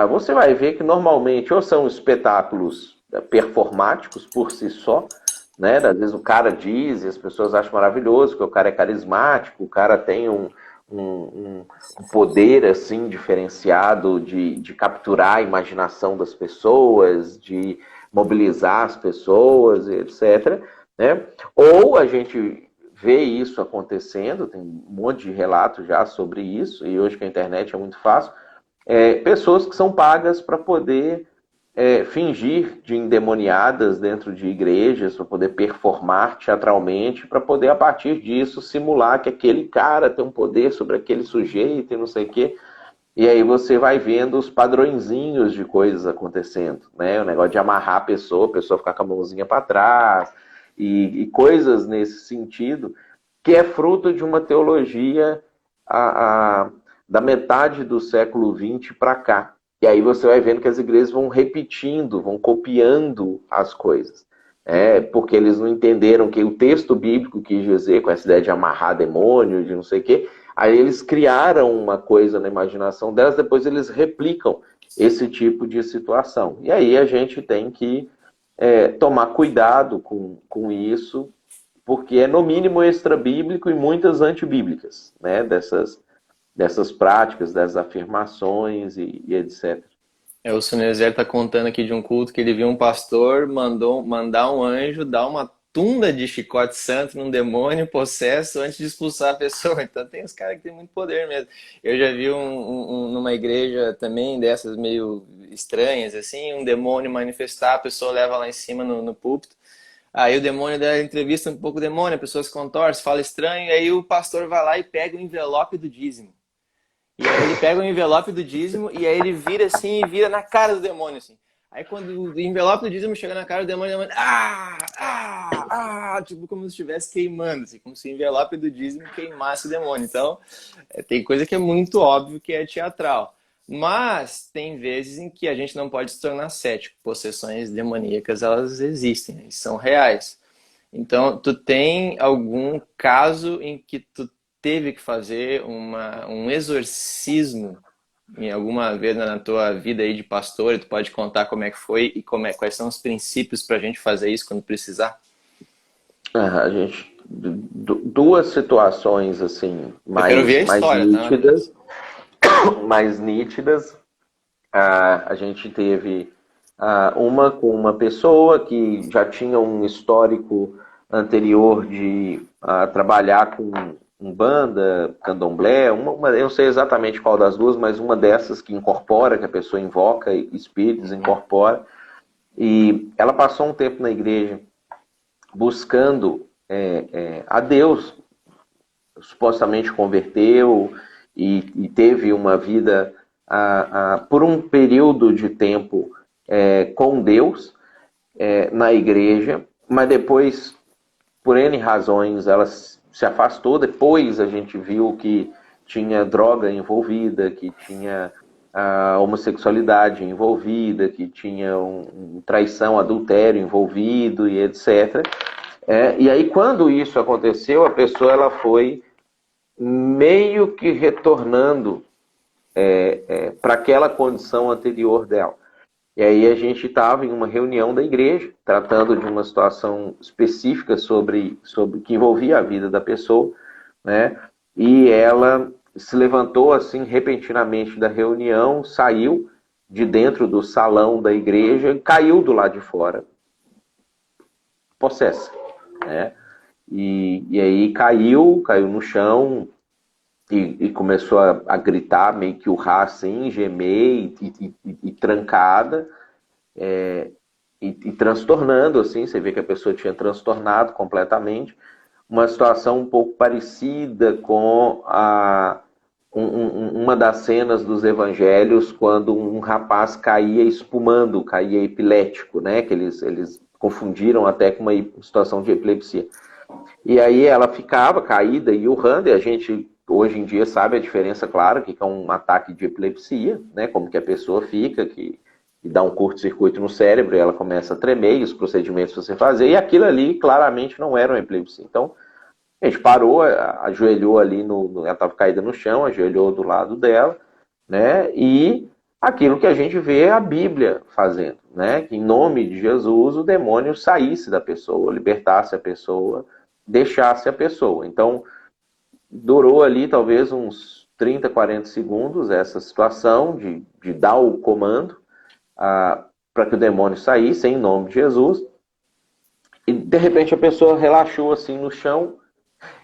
você vai ver que normalmente ou são espetáculos performáticos por si só, né? Às vezes o cara diz e as pessoas acham maravilhoso, que o cara é carismático, o cara tem um poder assim diferenciado de capturar a imaginação das pessoas, de mobilizar as pessoas, etc. Né? Ou a gente vê isso acontecendo, tem um monte de relatos já sobre isso, e hoje com a internet é muito fácil, pessoas que são pagas para poder fingir de endemoniadas dentro de igrejas, para poder performar teatralmente, para poder, a partir disso, simular que aquele cara tem um poder sobre aquele sujeito e não sei o quê. E aí você vai vendo os padrõezinhos de coisas acontecendo, né? O negócio de amarrar a pessoa ficar com a mãozinha para trás, e coisas nesse sentido, que é fruto de uma teologia da metade do século XX para cá. E aí você vai vendo que as igrejas vão repetindo, vão copiando as coisas. Porque eles não entenderam que o texto bíblico quis dizer, com essa ideia de amarrar demônio, de não sei o quê. Aí eles criaram uma coisa na imaginação delas, depois eles replicam esse tipo de situação. E aí a gente tem que tomar cuidado com isso, porque é no mínimo extra-bíblico e muitas antibíblicas, né? Dessas práticas, dessas afirmações e etc. O Sunezer está contando aqui de um culto que ele viu um pastor mandar um anjo dar uma tunda de chicote santo num demônio possesso antes de expulsar a pessoa. Então tem os caras que têm muito poder mesmo. Eu já vi numa igreja também dessas meio estranhas, assim, um demônio manifestar, a pessoa leva lá em cima no púlpito. Aí o demônio dá entrevista um pouco o demônio, a pessoa se contorce, fala estranho, e aí o pastor vai lá e pega o envelope do dízimo. E aí ele pega o envelope do dízimo e aí ele vira assim e vira na cara do demônio, assim. Aí quando o envelope do dízimo chega na cara do demônio, tipo como se estivesse queimando, assim, como se o envelope do dízimo queimasse o demônio. Então, tem coisa que é muito óbvio que é teatral. Mas tem vezes em que a gente não pode se tornar cético. Possessões demoníacas, elas existem, né? E são reais. Então, tu tem algum caso em que tu teve que fazer um exorcismo em alguma vez na tua vida aí de pastor? E tu pode contar como é que foi e quais são os princípios para a gente fazer isso quando precisar? A gente, duas situações assim Eu quero ouvir a mais história, tá, nítidas, Matheus? mais nítidas. A gente teve uma com uma pessoa que já tinha um histórico anterior de trabalhar com umbanda, candomblé, eu não sei exatamente qual das duas, mas uma dessas que incorpora, que a pessoa invoca espíritos, Uhum. incorpora. E ela passou um tempo na igreja buscando a Deus, supostamente converteu e teve uma vida por um período de tempo com Deus na igreja, mas depois, por N razões, ela se afastou. Depois a gente viu que tinha droga envolvida, que tinha a homossexualidade envolvida, que tinha traição, adultério envolvido e etc. E aí, quando isso aconteceu, a pessoa ela foi meio que retornando para aquela condição anterior dela. E aí a gente estava em uma reunião da igreja, tratando de uma situação específica sobre que envolvia a vida da pessoa, né? E ela se levantou assim repentinamente da reunião, saiu de dentro do salão da igreja e caiu do lado de fora, possessa, né? E aí caiu no chão, e começou a gritar, meio que urrar assim, gemer e trancada, e transtornando, assim, você vê que a pessoa tinha transtornado completamente. Uma situação um pouco parecida com uma das cenas dos evangelhos, quando um rapaz caía espumando, caía epilético, né? Que eles confundiram até com uma situação de epilepsia. E aí ela ficava caída e urrando, e a gente hoje em dia sabe a diferença, claro, que é um ataque de epilepsia, né? Como que a pessoa fica, que dá um curto-circuito no cérebro e ela começa a tremer, e os procedimentos que você fazer, e aquilo ali claramente não era uma epilepsia. Então, a gente parou, ajoelhou ali, ela estava caída no chão, ajoelhou do lado dela, né? E aquilo que a gente vê é a Bíblia fazendo, né? Que em nome de Jesus o demônio saísse da pessoa, libertasse a pessoa, deixasse a pessoa. Então, durou ali talvez uns 30, 40 segundos essa situação de dar o comando para que o demônio saísse em nome de Jesus. E de repente a pessoa relaxou assim no chão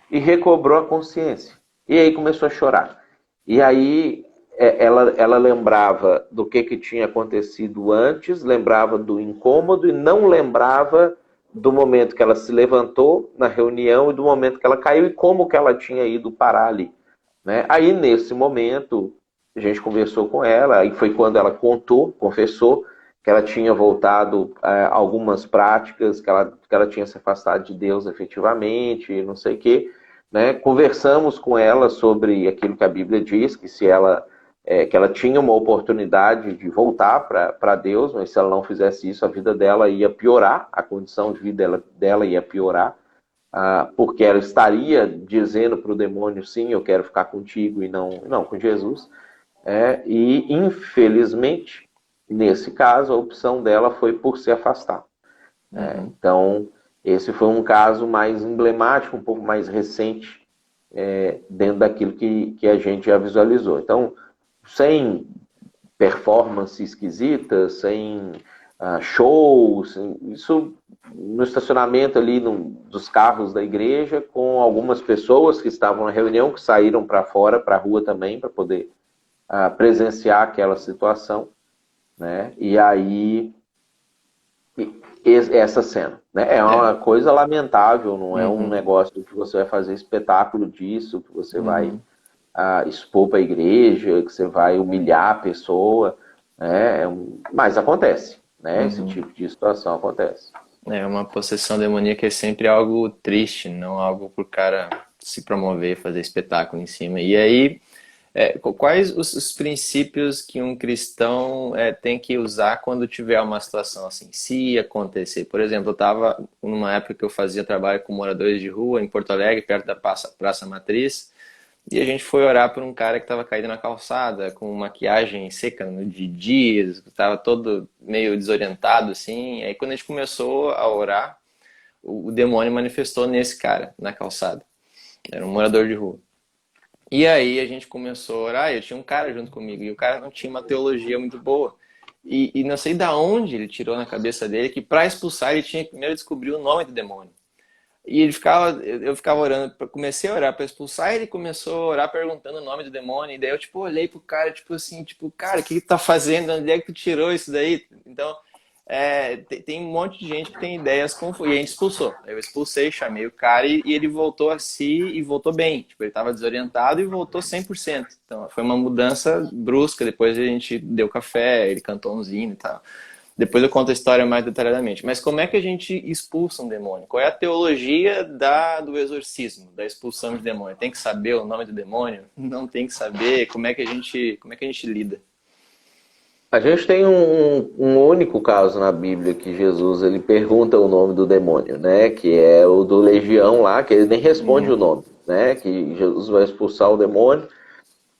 e recobrou a consciência. E aí começou a chorar. E aí ela lembrava do que tinha acontecido antes, lembrava do incômodo e não lembrava do momento que ela se levantou na reunião e do momento que ela caiu e como que ela tinha ido parar ali. Né? Aí, nesse momento, a gente conversou com ela, e foi quando ela confessou que ela tinha voltado a algumas práticas, que ela tinha se afastado de Deus efetivamente, não sei o quê. Né? Conversamos com ela sobre aquilo que a Bíblia diz, que se ela que ela tinha uma oportunidade de voltar para Deus, mas se ela não fizesse isso, a vida dela ia piorar, a condição de vida dela ia piorar, porque ela estaria dizendo para o demônio, sim, eu quero ficar contigo e não com Jesus. E, infelizmente, nesse caso, a opção dela foi por se afastar. Uhum. Então, esse foi um caso mais emblemático, um pouco mais recente, dentro daquilo que a gente já visualizou. Então, sem performance esquisita, sem shows, isso no estacionamento ali dos carros da igreja, com algumas pessoas que estavam na reunião, que saíram para fora, para a rua também, para poder presenciar aquela situação, né? E aí, essa cena, né? É uma É. coisa lamentável, não é um Uhum. negócio que você vai fazer espetáculo disso, que você vai Uhum. expor para a igreja, que você vai humilhar a pessoa, né? Mas acontece, né? Esse Uhum. tipo de situação acontece. É, uma possessão demoníaca é sempre algo triste, não algo pro cara se promover, fazer espetáculo em cima. E aí, Quais os princípios que um cristão tem que usar quando tiver uma situação assim, se acontecer? Por exemplo, eu estava numa época que eu fazia trabalho com moradores de rua em Porto Alegre, perto da Praça Matriz, e a gente foi orar por um cara que estava caído na calçada, com maquiagem seca de dias, estava todo meio desorientado assim. Aí quando a gente começou a orar, o demônio manifestou nesse cara, na calçada. Era um morador de rua. E aí a gente começou a orar, e eu tinha um cara junto comigo, e o cara não tinha uma teologia muito boa. E não sei da onde ele tirou na cabeça dele que para expulsar ele tinha que primeiro descobrir o nome do demônio. E eu ficava orando, comecei a orar para expulsar, e ele começou a orar perguntando o nome do demônio, e daí eu tipo olhei pro cara, tipo assim, tipo, cara, o que tu tá fazendo? Onde é que tu tirou isso daí? Então, tem um monte de gente que tem ideias confusas. E a gente expulsou. Eu expulsei, chamei o cara e ele voltou a si e voltou bem. Tipo, ele estava desorientado e voltou 100%. Então, foi uma mudança brusca. Depois a gente deu café, ele cantou umzinho e tal. Depois eu conto a história mais detalhadamente. Mas como é que a gente expulsa um demônio? Qual é a teologia do exorcismo, da expulsão de demônio? Tem que saber o nome do demônio? Não tem que saber? Como é que a gente lida? A gente tem um único caso na Bíblia que Jesus ele pergunta o nome do demônio, né? Que é o do legião lá, que ele nem responde o nome, né? Que Jesus vai expulsar o demônio.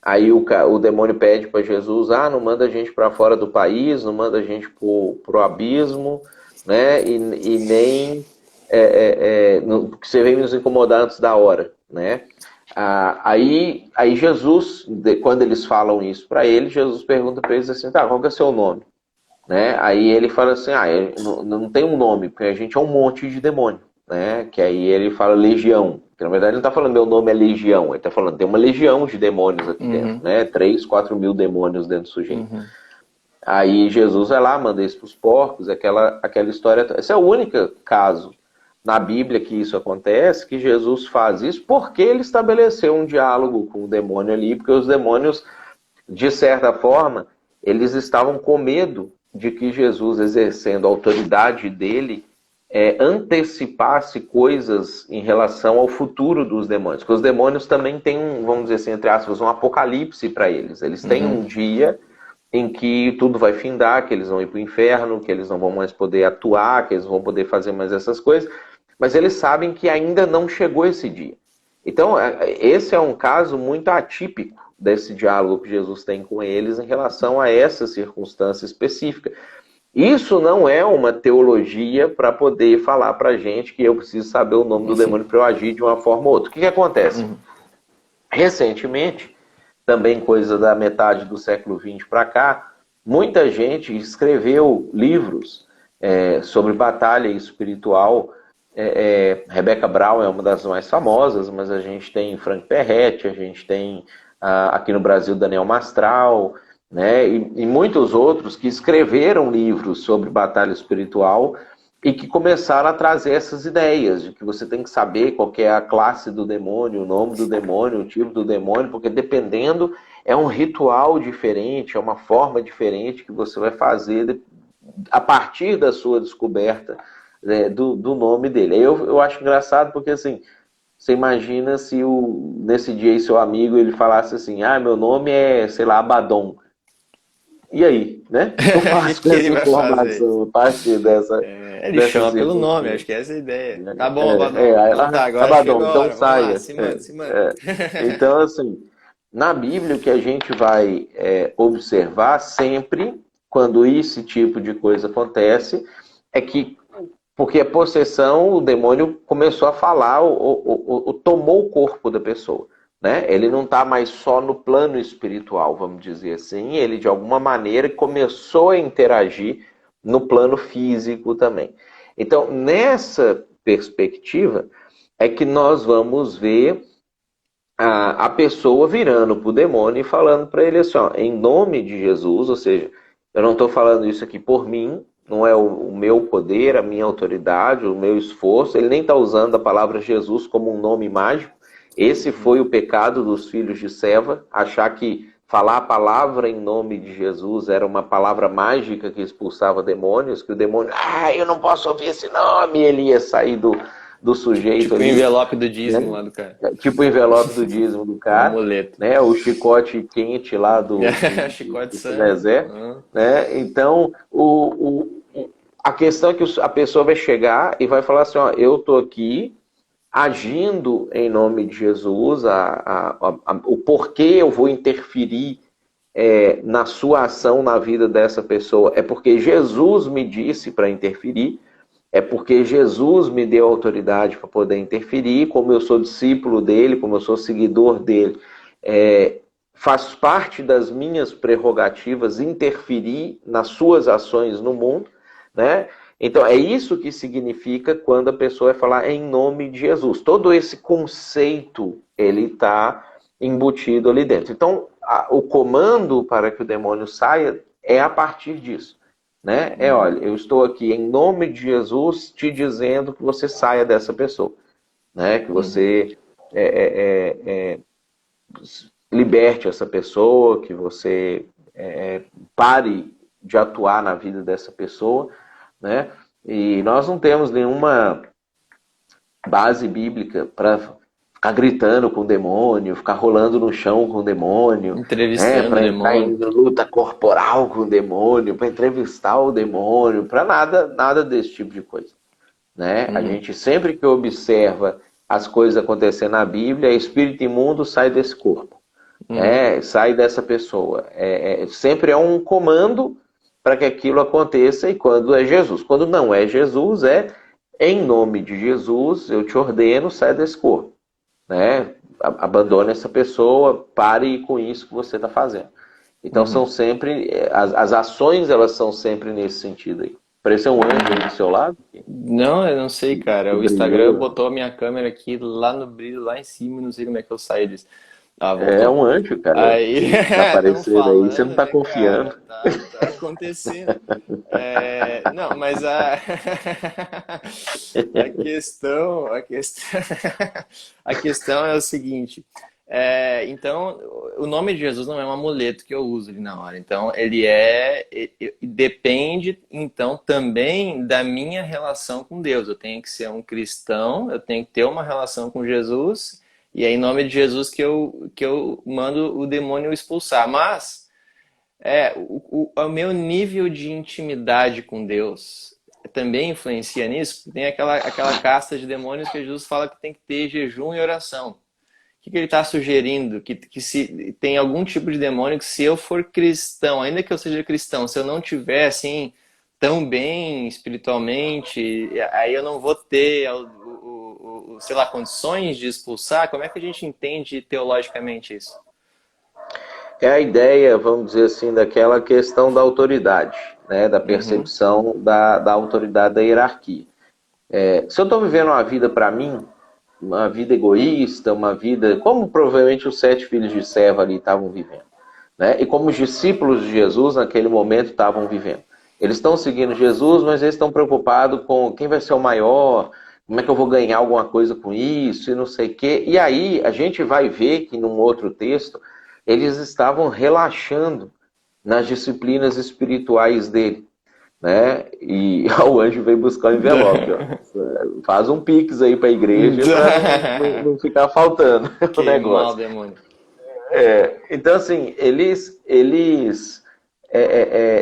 Aí o demônio pede para Jesus, não manda a gente para fora do país, não manda a gente pro abismo, né? E nem porque você vem nos incomodar antes da hora, né? Aí Jesus, quando eles falam isso para ele, Jesus pergunta para eles assim, tá, qual que é o seu nome? Né? Aí ele fala assim, não tem um nome, porque a gente é um monte de demônio, né? Que aí ele fala legião, que na verdade ele não está falando meu nome é legião, ele está falando tem uma legião de demônios aqui dentro, né? 3, 4 mil demônios dentro do sujeito. Aí Jesus vai lá, manda isso para os porcos, aquela história. Esse é o único caso na Bíblia que isso acontece, que Jesus faz isso, porque ele estabeleceu um diálogo com o demônio ali, porque os demônios, de certa forma, eles estavam com medo de que Jesus, exercendo a autoridade dele, antecipasse coisas em relação ao futuro dos demônios. Porque os demônios também têm, vamos dizer assim, entre aspas, um apocalipse para eles. Eles têm um dia em que tudo vai findar, que eles vão ir para o inferno, que eles não vão mais poder atuar, que eles não vão poder fazer mais essas coisas, mas eles sabem que ainda não chegou esse dia. Então, esse é um caso muito atípico desse diálogo que Jesus tem com eles em relação a essa circunstância específica. Isso não é uma teologia para poder falar para a gente que eu preciso saber o nome do demônio para eu agir de uma forma ou outra. O que acontece? Recentemente, também coisa da metade do século XX para cá, muita gente escreveu livros sobre batalha espiritual. Rebecca Brown é uma das mais famosas, mas a gente tem Frank Perretti, a gente tem aqui no Brasil Daniel Mastral, né, e muitos outros que escreveram livros sobre batalha espiritual e que começaram a trazer essas ideias de que você tem que saber qual que é a classe do demônio, o nome do demônio, o tipo do demônio, porque dependendo é um ritual diferente, é uma forma diferente que você vai fazer a partir da sua descoberta do nome dele. Eu acho engraçado porque assim, você imagina se nesse dia aí seu amigo ele falasse assim, meu nome é, sei lá, Abaddon. E aí, né? Eu faço que ele essa vai fazer? informação, parte dessa Ele chama pelo nome, circunstância. acho que essa é a ideia. Tá bom, Abadão. Aí Então lá, tá, agora chegou Abaddon, a então hora. Vamos lá, saia. se manda, se manda. Então, assim, na Bíblia o que a gente vai observar sempre, quando esse tipo de coisa acontece, é que, porque a possessão, o demônio começou a falar, tomou o corpo da pessoa. Né? Ele não está mais só no plano espiritual, vamos dizer assim, ele de alguma maneira começou a interagir no plano físico também. Então, nessa perspectiva, é que nós vamos ver a pessoa virando para o demônio e falando para ele assim, em nome de Jesus, ou seja, eu não estou falando isso aqui por mim, não é o meu poder, a minha autoridade, o meu esforço, ele nem está usando a palavra Jesus como um nome mágico. Esse foi o pecado dos filhos de Seva, achar que falar a palavra em nome de Jesus era uma palavra mágica que expulsava demônios, que o demônio, eu não posso ouvir esse nome, ele ia sair do sujeito Tipo o ali, envelope do dízimo, né? lá do cara. Tipo o envelope do dízimo do Um cara, amuleto. né? O chicote quente lá Chicote do santo. Cinezé, né? Então, a questão é que a pessoa vai chegar e vai falar assim, ó, eu tô aqui agindo em nome de Jesus, o porquê eu vou interferir na sua ação na vida dessa pessoa é porque Jesus me disse para interferir, é porque Jesus me deu autoridade para poder interferir, como eu sou discípulo dele, como eu sou seguidor dele, faz parte das minhas prerrogativas interferir nas suas ações no mundo, né? Então é isso que significa quando a pessoa vai falar em nome de Jesus. Todo esse conceito ele está embutido ali dentro. Então o comando para que o demônio saia é a partir disso. Né? Olha, eu estou aqui em nome de Jesus te dizendo que você saia dessa pessoa, né? Que você liberte essa pessoa, que você pare de atuar na vida dessa pessoa, né? E nós não temos nenhuma base bíblica para ficar gritando com o demônio, ficar rolando no chão com o demônio, Entrevistando o para entrar em demônio. luta corporal com o demônio, para entrevistar o demônio, para nada desse tipo de coisa, né? A gente sempre que observa as coisas acontecendo na Bíblia, espírito imundo sai desse corpo, sai dessa pessoa. Sempre é um comando para que aquilo aconteça e quando é Jesus. Quando não é Jesus, em nome de Jesus, eu te ordeno, sai desse corpo, né? Abandone essa pessoa, pare com isso que você está fazendo. Então são sempre, as ações elas são sempre nesse sentido aí. Pareceu um anjo aí do seu lado? Não, eu não sei, cara. Que O Instagram brilhou. botou a minha câmera aqui lá no brilho, lá em cima, não sei como é que eu saio disso. Ah, É voltou. um anjo, cara. Aí, Tá estão aparecendo aí, você não falando, tá né, confiando. cara? Tá acontecendo. Não, mas a questão, a questão é o seguinte. Então, o nome de Jesus não é um amuleto que eu uso ali na hora. Então, depende, então, também da minha relação com Deus. Eu tenho que ser um cristão, eu tenho que ter uma relação com Jesus, e é em nome de Jesus que eu mando o demônio expulsar. Mas o meu nível de intimidade com Deus também influencia nisso. Tem aquela casta de demônios que Jesus fala que tem que ter jejum e oração. O que ele está sugerindo? Que se tem algum tipo de demônio que se eu for cristão, ainda que eu seja cristão, se eu não tiver assim tão bem espiritualmente, aí eu não vou ter, sei lá, condições de expulsar. Como é que a gente entende teologicamente isso? É a ideia, vamos dizer assim, daquela questão da autoridade, né? Da Uhum. percepção da autoridade da hierarquia. Se eu estou vivendo uma vida para mim, uma vida egoísta, uma vida como provavelmente os 7 filhos de Seva ali estavam vivendo, né? E como os discípulos de Jesus naquele momento estavam vivendo. Eles estão seguindo Jesus, mas eles estão preocupados com quem vai ser o maior, como é que eu vou ganhar alguma coisa com isso e não sei o quê. E aí a gente vai ver que num outro texto eles estavam relaxando nas disciplinas espirituais dele, né? E o anjo veio buscar o envelope, ó. Faz um pix aí para a igreja para não ficar faltando o Queimar o negócio. demônio. Então, assim, eles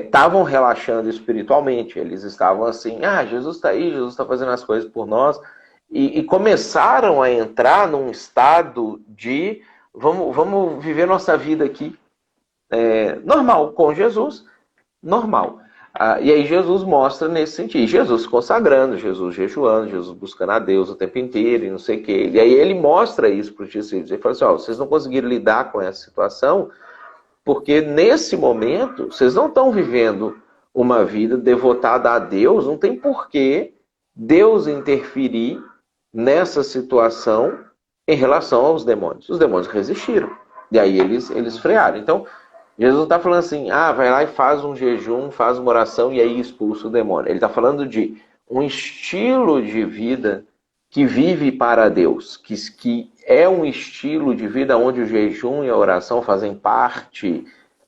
estavam relaxando espiritualmente. Eles estavam assim, Jesus está aí, Jesus está fazendo as coisas por nós. E começaram a entrar num estado de vamos viver nossa vida aqui normal, com Jesus, normal. E aí Jesus mostra nesse sentido. Jesus se consagrando, Jesus jejuando, Jesus buscando a Deus o tempo inteiro e não sei o quê. E aí ele mostra isso para os discípulos. Ele fala assim, vocês não conseguiram lidar com essa situação porque nesse momento vocês não estão vivendo uma vida devotada a Deus, não tem porquê Deus interferir nessa situação em relação aos demônios. Os demônios resistiram. E aí eles frearam. Então, Jesus não está falando assim, vai lá e faz um jejum, faz uma oração e aí expulsa o demônio. Ele está falando de um estilo de vida que vive para Deus, que é um estilo de vida onde o jejum e a oração fazem parte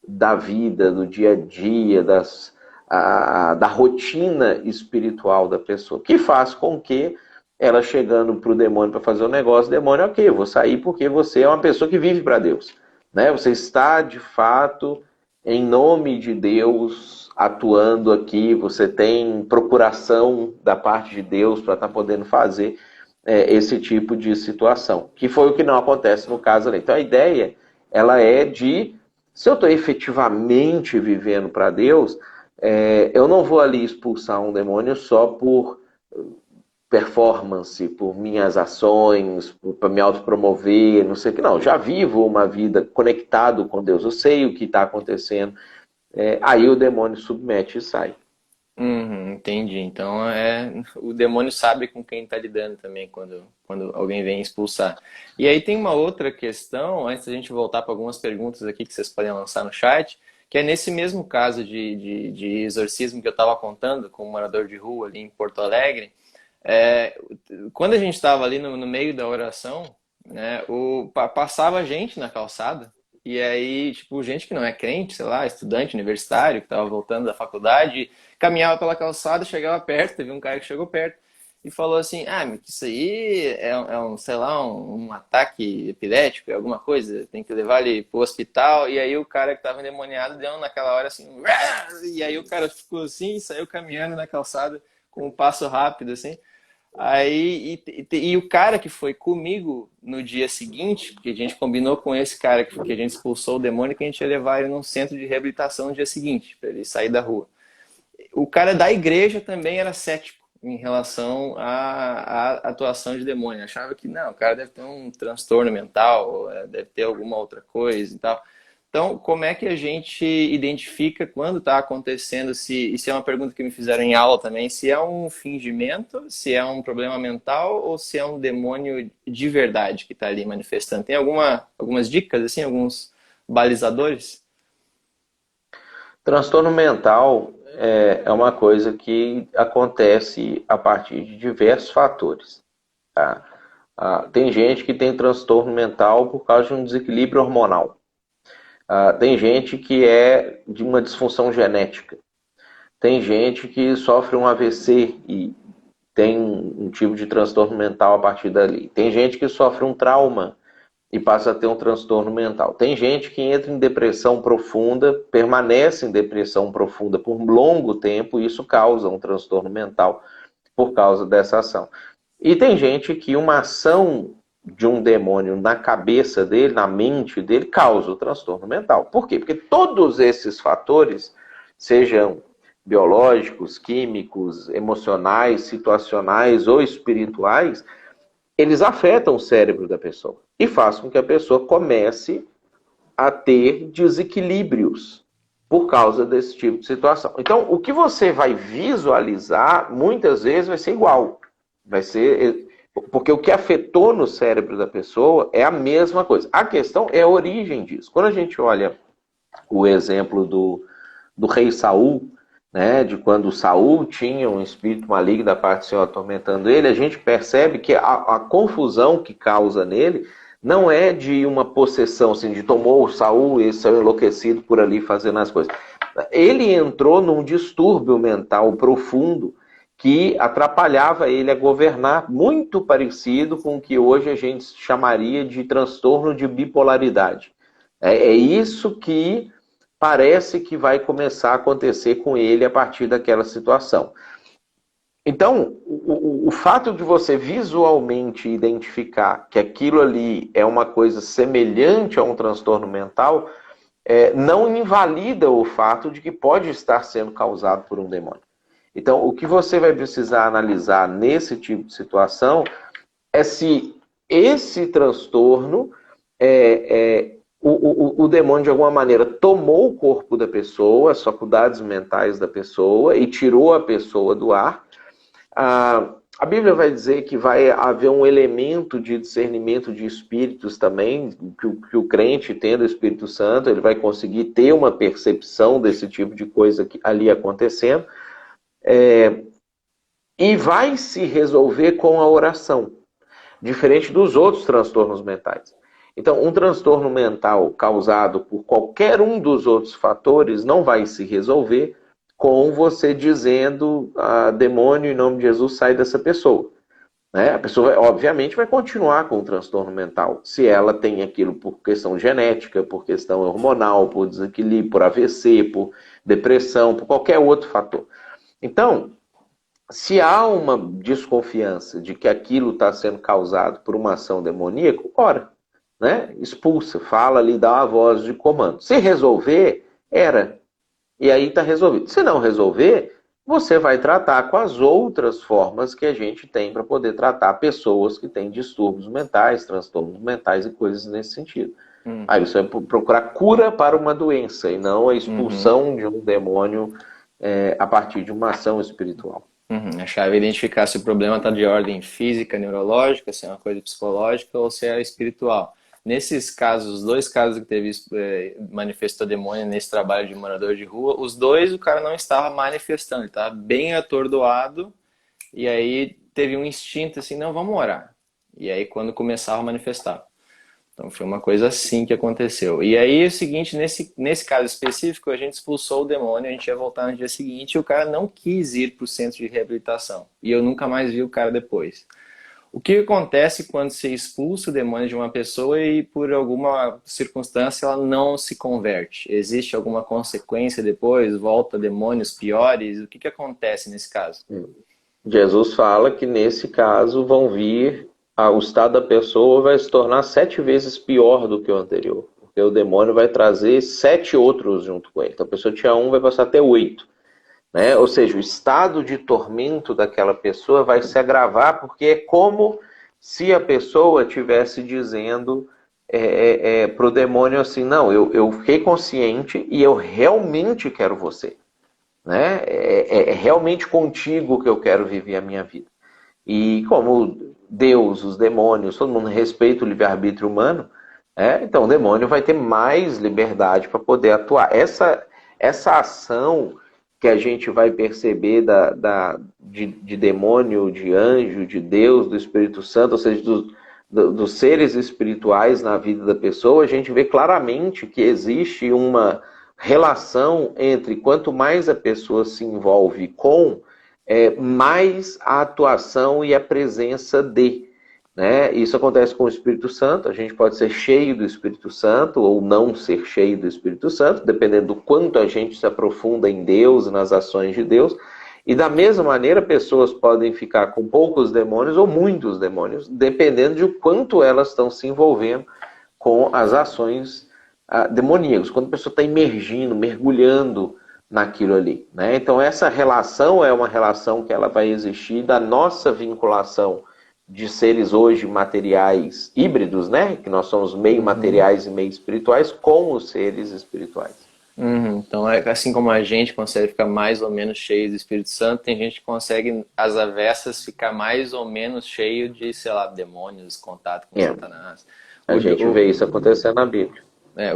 da vida, do dia a dia, da rotina espiritual da pessoa, que faz com que ela chegando para o demônio para fazer o negócio, o demônio, ok, eu vou sair porque você é uma pessoa que vive para Deus. Né? Você está, de fato, em nome de Deus, atuando aqui, você tem procuração da parte de Deus para estar podendo fazer esse tipo de situação, que foi o que não acontece no caso ali. Então a ideia, ela é de, se eu estou efetivamente vivendo para Deus, eu não vou ali expulsar um demônio só por performance, por minhas ações, para me autopromover, não sei o que. Não, já vivo uma vida conectado com Deus, eu sei o que está acontecendo. Aí o demônio submete e sai. Uhum, entendi. Então o demônio sabe com quem está lidando também quando alguém vem expulsar. E aí tem uma outra questão, antes da gente voltar para algumas perguntas aqui que vocês podem lançar no chat, que é nesse mesmo caso de exorcismo que eu estava contando com um morador de rua ali em Porto Alegre. É, quando a gente estava ali no meio da oração, né, passava gente na calçada, e aí, tipo, gente que não é crente, sei lá, estudante universitário, que estava voltando da faculdade, caminhava pela calçada, chegava perto, teve um cara que chegou perto e falou assim, mas isso aí é um, sei lá, um ataque epilético, é alguma coisa, tem que levar ele pro hospital, e aí o cara que estava endemoniado deu naquela hora assim, e aí o cara ficou assim, e saiu caminhando na calçada com um passo rápido, assim. Aí, e o cara que foi comigo no dia seguinte, porque a gente combinou com esse cara que a gente expulsou o demônio, que a gente ia levar ele num centro de reabilitação no dia seguinte, para ele sair da rua. O cara da igreja também era cético em relação à atuação de demônio. Achava que não, o cara deve ter um transtorno mental, deve ter alguma outra coisa e tal. Então, como é que a gente identifica quando está acontecendo, se é uma pergunta que me fizeram em aula também, se é um fingimento, se é um problema mental ou se é um demônio de verdade que está ali manifestando? Tem algumas dicas, assim, alguns balizadores? Transtorno mental é uma coisa que acontece a partir de diversos fatores. Tá? Tem gente que tem transtorno mental por causa de um desequilíbrio hormonal. Tem gente que é de uma disfunção genética. Tem gente que sofre um AVC e tem um tipo de transtorno mental a partir dali. Tem gente que sofre um trauma e passa a ter um transtorno mental. Tem gente que entra em depressão profunda, permanece em depressão profunda por um longo tempo e isso causa um transtorno mental por causa dessa ação. E tem gente que uma ação de um demônio na cabeça dele, na mente dele, causa o transtorno mental. Por quê? Porque todos esses fatores, sejam biológicos, químicos, emocionais, situacionais ou espirituais, eles afetam o cérebro da pessoa e fazem com que a pessoa comece a ter desequilíbrios por causa desse tipo de situação. Então, o que você vai visualizar, muitas vezes, vai ser igual. Vai ser... Porque o que afetou no cérebro da pessoa é a mesma coisa. A questão é a origem disso. Quando a gente olha o exemplo do rei Saul, né, de quando Saul tinha um espírito maligno da parte do Senhor atormentando ele, a gente percebe que a confusão que causa nele não é de uma possessão, assim, de tomou Saul e saiu enlouquecido por ali fazendo as coisas. Ele entrou num distúrbio mental profundo que atrapalhava ele a governar, muito parecido com o que hoje a gente chamaria de transtorno de bipolaridade. É isso que parece que vai começar a acontecer com ele a partir daquela situação. Então, o fato de você visualmente identificar que aquilo ali é uma coisa semelhante a um transtorno mental, não invalida o fato de que pode estar sendo causado por um demônio. Então, o que você vai precisar analisar nesse tipo de situação é se esse transtorno o demônio, de alguma maneira, tomou o corpo da pessoa, as faculdades mentais da pessoa e tirou a pessoa do ar. A Bíblia vai dizer que vai haver um elemento de discernimento de espíritos também, que o crente, tendo o Espírito Santo, ele vai conseguir ter uma percepção desse tipo de coisa ali acontecendo. E vai se resolver com a oração, diferente dos outros transtornos mentais. Então, um transtorno mental causado por qualquer um dos outros fatores não vai se resolver com você dizendo, demônio, em nome de Jesus, sai dessa pessoa. né? A pessoa, obviamente, vai continuar com o transtorno mental, se ela tem aquilo por questão genética, por questão hormonal, por desequilíbrio, por AVC, por depressão, por qualquer outro fator. Então, se há uma desconfiança de que aquilo está sendo causado por uma ação demoníaca, ora, né? Expulsa, fala ali, dá uma voz de comando. Se resolver, e aí está resolvido. Se não resolver, você vai tratar com as outras formas que a gente tem para poder tratar pessoas que têm distúrbios mentais, transtornos mentais e coisas nesse sentido. Aí você vai procurar cura para uma doença e não a expulsão de um demônio a partir de uma ação espiritual. A chave é identificar se o problema está de ordem física, neurológica, se é uma coisa psicológica ou se é espiritual. Nesses casos, os 2 casos que teve manifestou demônio nesse trabalho de morador de rua, os 2 o cara não estava manifestando, ele estava bem atordoado e aí teve um instinto assim, não, vamos orar. E aí quando começava a manifestar. Então foi uma coisa assim que aconteceu. E aí é o seguinte, nesse caso específico, a gente expulsou o demônio, a gente ia voltar no dia seguinte e o cara não quis ir para o centro de reabilitação. E eu nunca mais vi o cara depois. O que acontece quando você expulsa o demônio de uma pessoa e por alguma circunstância ela não se converte? Existe alguma consequência depois? Volta demônios piores? O que acontece nesse caso? Jesus fala que nesse caso vão vir, o estado da pessoa vai se tornar 7 vezes pior do que o anterior. Porque o demônio vai trazer 7 outros junto com ele. Então a pessoa tinha 1, vai passar até 8. Né? Ou seja, o estado de tormento daquela pessoa vai se agravar, porque é como se a pessoa estivesse dizendo para o demônio assim, não, eu fiquei consciente e eu realmente quero você. Né? É realmente contigo que eu quero viver a minha vida. E como Deus, os demônios, todo mundo respeita o livre-arbítrio humano, então o demônio vai ter mais liberdade para poder atuar. Essa ação que a gente vai perceber de demônio, de anjo, de Deus, do Espírito Santo, ou seja, dos seres espirituais na vida da pessoa, a gente vê claramente que existe uma relação entre quanto mais a pessoa se envolve com, mais a atuação e a presença de. Né? Isso acontece com o Espírito Santo, a gente pode ser cheio do Espírito Santo ou não ser cheio do Espírito Santo, dependendo do quanto a gente se aprofunda em Deus, nas ações de Deus. E da mesma maneira, pessoas podem ficar com poucos demônios ou muitos demônios, dependendo de quanto elas estão se envolvendo com as ações demoníacas, quando a pessoa está imergindo, mergulhando naquilo ali. Né? Então essa relação é uma relação que ela vai existir da nossa vinculação de seres hoje materiais híbridos, né? Que nós somos meio materiais e meio espirituais, com os seres espirituais. Então, assim como a gente consegue ficar mais ou menos cheio do Espírito Santo, tem gente que consegue, às avessas, ficar mais ou menos cheio de, sei lá, demônios, contato com Satanás. A gente vê isso acontecendo na Bíblia.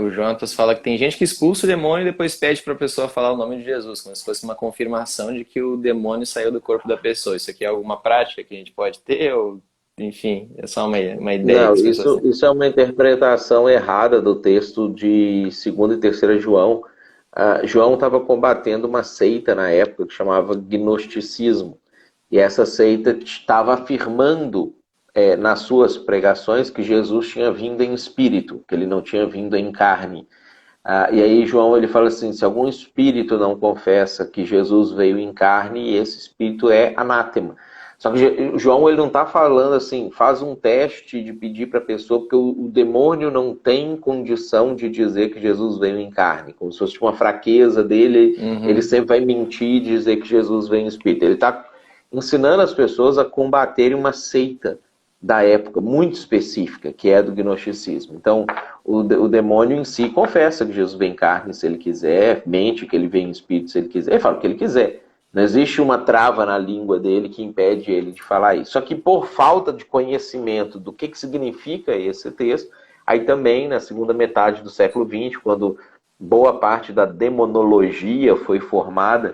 O Jonatas fala que tem gente que expulsa o demônio e depois pede para a pessoa falar o nome de Jesus, como se fosse uma confirmação de que o demônio saiu do corpo da pessoa. Isso aqui é alguma prática que a gente pode ter? Ou, enfim, é só uma ideia? Não, isso é uma interpretação errada do texto de 2ª e 3ª João. João estava combatendo uma seita na época que chamava gnosticismo. E essa seita estava afirmando nas suas pregações que Jesus tinha vindo em espírito, que ele não tinha vindo em carne. E aí João ele fala assim, se algum espírito não confessa que Jesus veio em carne, esse espírito é anátema. Só que João ele não está falando assim, faz um teste de pedir para a pessoa, porque o demônio não tem condição de dizer que Jesus veio em carne, como se fosse uma fraqueza dele, ele sempre vai mentir e dizer que Jesus veio em espírito. Ele está ensinando as pessoas a combaterem uma seita da época, muito específica, que é do gnosticismo. Então, o demônio em si confessa que Jesus vem em carne se ele quiser, mente que ele vem em espírito se ele quiser, ele fala o que ele quiser. Não existe uma trava na língua dele que impede ele de falar isso. Só que por falta de conhecimento do que significa esse texto, aí também, na segunda metade do século XX, quando boa parte da demonologia foi formada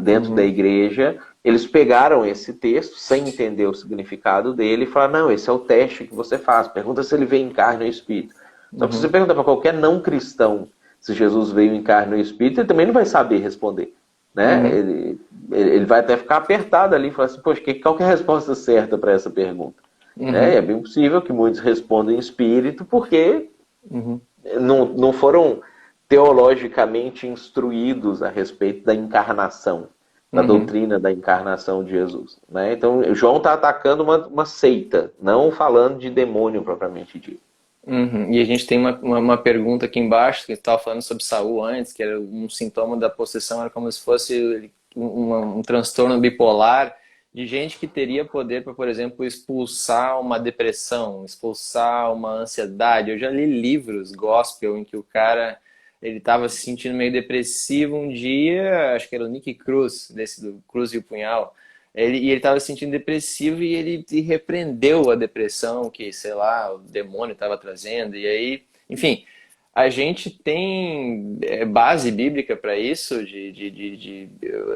dentro da igreja, eles pegaram esse texto, sem entender o significado dele, e falaram, não, esse é o teste que você faz. Pergunta se ele veio em carne ou espírito. Então, se você perguntar para qualquer não cristão se Jesus veio em carne ou espírito, ele também não vai saber responder. né? Uhum. Ele vai até ficar apertado ali e falar assim, poxa, qual que é a resposta certa para essa pergunta? Né? Uhum. É bem possível que muitos respondam em espírito porque Uhum. não foram teologicamente instruídos a respeito da encarnação, da Uhum. doutrina da encarnação de Jesus. Né? Então, João está atacando uma seita, não falando de demônio propriamente dito. Uhum. E a gente tem uma pergunta aqui embaixo, que estava falando sobre Saul antes, que era um sintoma da possessão, era como se fosse um transtorno bipolar, de gente que teria poder para, por exemplo, expulsar uma depressão, expulsar uma ansiedade. Eu já li livros gospel em que o cara ele estava se sentindo meio depressivo um dia, acho que era o Nick Cruz, desse do Cruz e o Punhal. Ele estava se sentindo depressivo e ele repreendeu a depressão que, sei lá, o demônio estava trazendo. E aí, enfim, a gente tem base bíblica para isso, de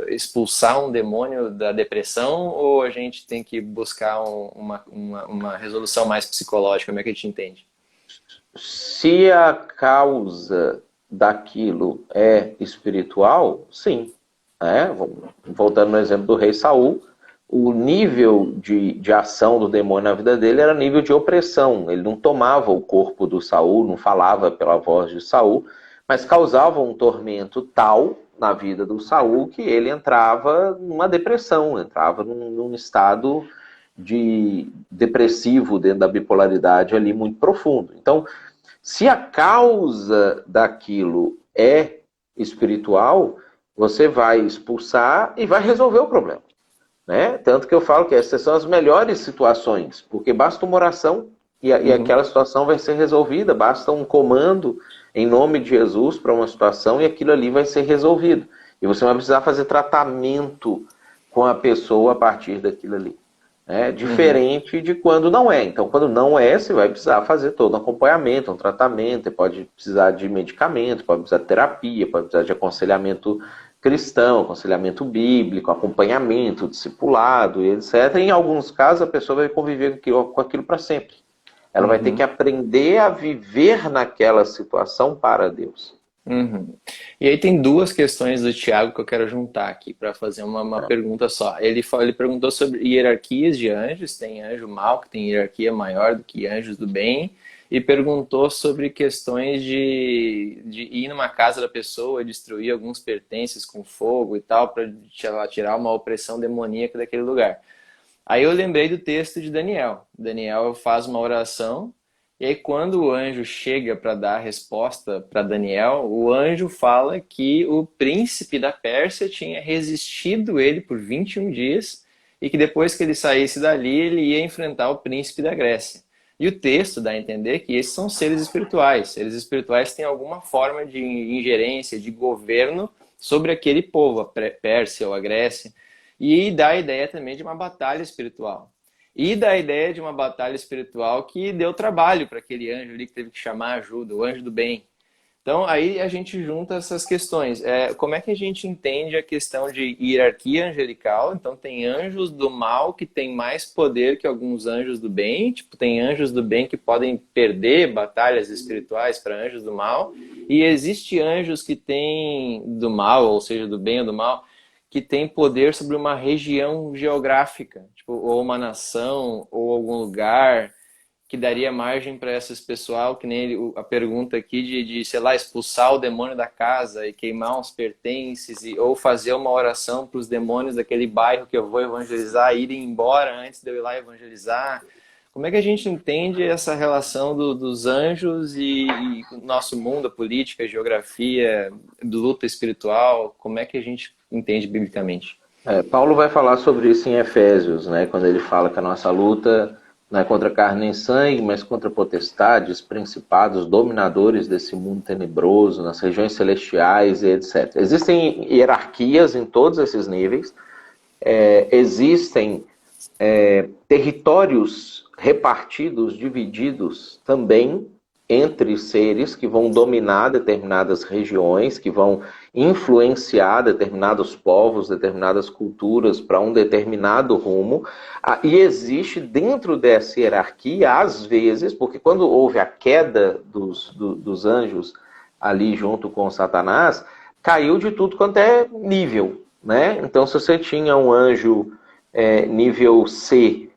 expulsar um demônio da depressão, ou a gente tem que buscar uma resolução mais psicológica? Como é que a gente entende? Se a causa daquilo é espiritual, sim. Né? Voltando no exemplo do rei Saul, o nível de ação do demônio na vida dele era nível de opressão. Ele não tomava o corpo do Saul, não falava pela voz de Saul, mas causava um tormento tal na vida do Saul que ele entrava numa depressão, entrava num estado de depressivo dentro da bipolaridade ali muito profundo. Então, se a causa daquilo é espiritual, você vai expulsar e vai resolver o problema. Né? Tanto que eu falo que essas são as melhores situações, porque basta uma oração e Uhum, aquela situação vai ser resolvida, basta um comando em nome de Jesus para uma situação e aquilo ali vai ser resolvido. E você vai precisar fazer tratamento com a pessoa a partir daquilo ali. uhum, Diferente de quando não é. Então, quando não é, você vai precisar fazer todo um acompanhamento, um tratamento, você pode precisar de medicamento, pode precisar de terapia, pode precisar de aconselhamento cristão, aconselhamento bíblico, acompanhamento, discipulado, e etc. Em alguns casos, a pessoa vai conviver com aquilo para sempre. Ela vai ter que uhum. aprender a viver naquela situação para Deus. Uhum. E aí tem duas questões do Tiago que eu quero juntar aqui para fazer uma pergunta só. Ele perguntou sobre hierarquias de anjos, tem anjo mau que tem hierarquia maior do que anjos do bem, e perguntou sobre questões de ir numa casa da pessoa, destruir alguns pertences com fogo e tal, para tirar uma opressão demoníaca daquele lugar. Aí eu lembrei do texto de Daniel. Daniel faz uma oração, e aí quando o anjo chega para dar a resposta para Daniel, o anjo fala que o príncipe da Pérsia tinha resistido ele por 21 dias, e que depois que ele saísse dali, ele ia enfrentar o príncipe da Grécia. E o texto dá a entender que esses são seres espirituais. Seres espirituais têm alguma forma de ingerência, de governo sobre aquele povo, a Pérsia ou a Grécia. E dá a ideia também de uma batalha espiritual. E dá a ideia de uma batalha espiritual que deu trabalho para aquele anjo ali que teve que chamar ajuda, o anjo do bem. Então, aí a gente junta essas questões. Como é que a gente entende a questão de hierarquia angelical? Então, tem anjos do mal que têm mais poder que alguns anjos do bem. Tipo, tem anjos do bem que podem perder batalhas espirituais para anjos do mal. E existe anjos que têm do mal, ou seja, do bem ou do mal, que tem poder sobre uma região geográfica, tipo, ou uma nação, ou algum lugar, que daria margem para esses pessoal, que nem a pergunta aqui sei lá, expulsar o demônio da casa e queimar uns pertences, ou fazer uma oração para os demônios daquele bairro que eu vou evangelizar irem embora antes de eu ir lá evangelizar. Como é que a gente entende essa relação dos anjos e o nosso mundo, a política, a geografia, luta espiritual? Como é que a gente entende biblicamente? Paulo vai falar sobre isso em Efésios, né, quando ele fala que a nossa luta não é contra carne nem sangue, mas contra potestades, principados, dominadores desse mundo tenebroso, nas regiões celestiais e etc. Existem hierarquias em todos esses níveis, existem territórios repartidos, divididos também entre seres que vão dominar determinadas regiões, que vão influenciar determinados povos, determinadas culturas para um determinado rumo. E existe dentro dessa hierarquia, às vezes, porque quando houve a queda dos anjos ali junto com Satanás, caiu de tudo quanto é nível. né? Então, se você tinha um anjo nível C,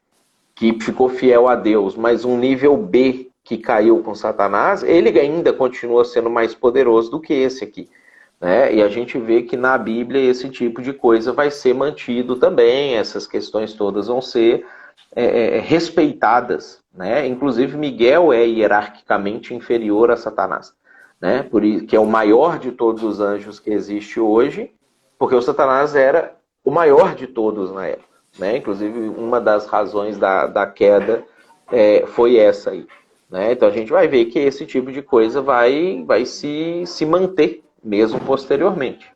que ficou fiel a Deus, mas um nível B que caiu com Satanás, ele ainda continua sendo mais poderoso do que esse aqui, né? E a gente vê que na Bíblia esse tipo de coisa vai ser mantido também, essas questões todas vão ser respeitadas, né? Inclusive Miguel é hierarquicamente inferior a Satanás, né? Por isso que é o maior de todos os anjos que existe hoje, porque o Satanás era o maior de todos na época, né? Inclusive uma das razões da queda foi essa aí, né? Então a gente vai ver que esse tipo de coisa vai se manter mesmo posteriormente.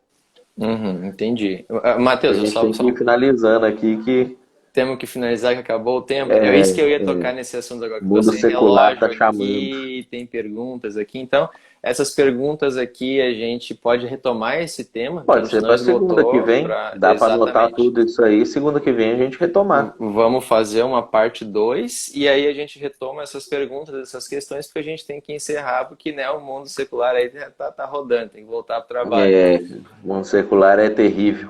Uhum, entendi. A Matheus, eu gente tem que ir finalizando aqui que temos que finalizar, que acabou o tempo. É isso que eu ia tocar o nesse assunto agora, que tô mundo sem secular relógio está chamando. aqui, tem perguntas aqui. Então, essas perguntas aqui a gente pode retomar esse tema que a Pode gente ser não para segunda que esgotou vem. para Dá para anotar exatamente. tudo isso aí. Segunda que vem a gente retomar. Vamos fazer uma parte 2 e aí a gente retoma essas perguntas, essas questões, porque a gente tem que encerrar, porque né, o mundo secular aí tá rodando, tem que voltar para o trabalho. O mundo secular é terrível.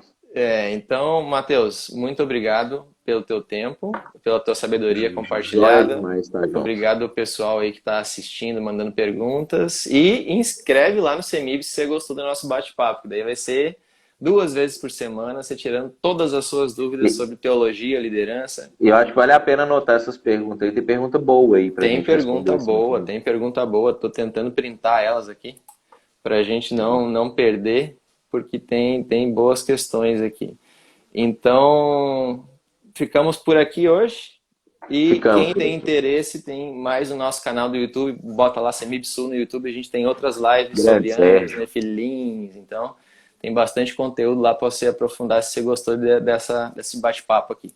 Então, Matheus, muito obrigado pelo teu tempo, pela tua sabedoria Joia compartilhada. demais, tá, João? Obrigado ao pessoal aí que está assistindo, mandando perguntas. E inscreve lá no CEMIB se você gostou do nosso bate-papo, que daí vai ser 2 vezes por semana, você tirando todas as suas dúvidas E, sobre teologia, liderança. e eu acho que vale a pena anotar essas perguntas aí. Tem pergunta boa aí pra gente responder assim. Tem pergunta boa. Estou tentando printar elas aqui para a gente não perder, porque tem boas questões aqui. Então, ficamos por aqui hoje. E Ficamos quem por tem aqui. interesse, tem mais o nosso canal do YouTube, bota lá CEMIBSU no YouTube, a gente tem outras lives Grande sobre anjos, Sérgio. nefilins, então tem bastante conteúdo lá para você aprofundar se você gostou desse bate-papo aqui.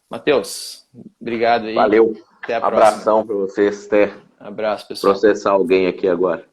Matheus, obrigado aí, Valeu. até a próxima. Abração pra vocês, Esther. Abraço, pessoal. Processar alguém aqui agora.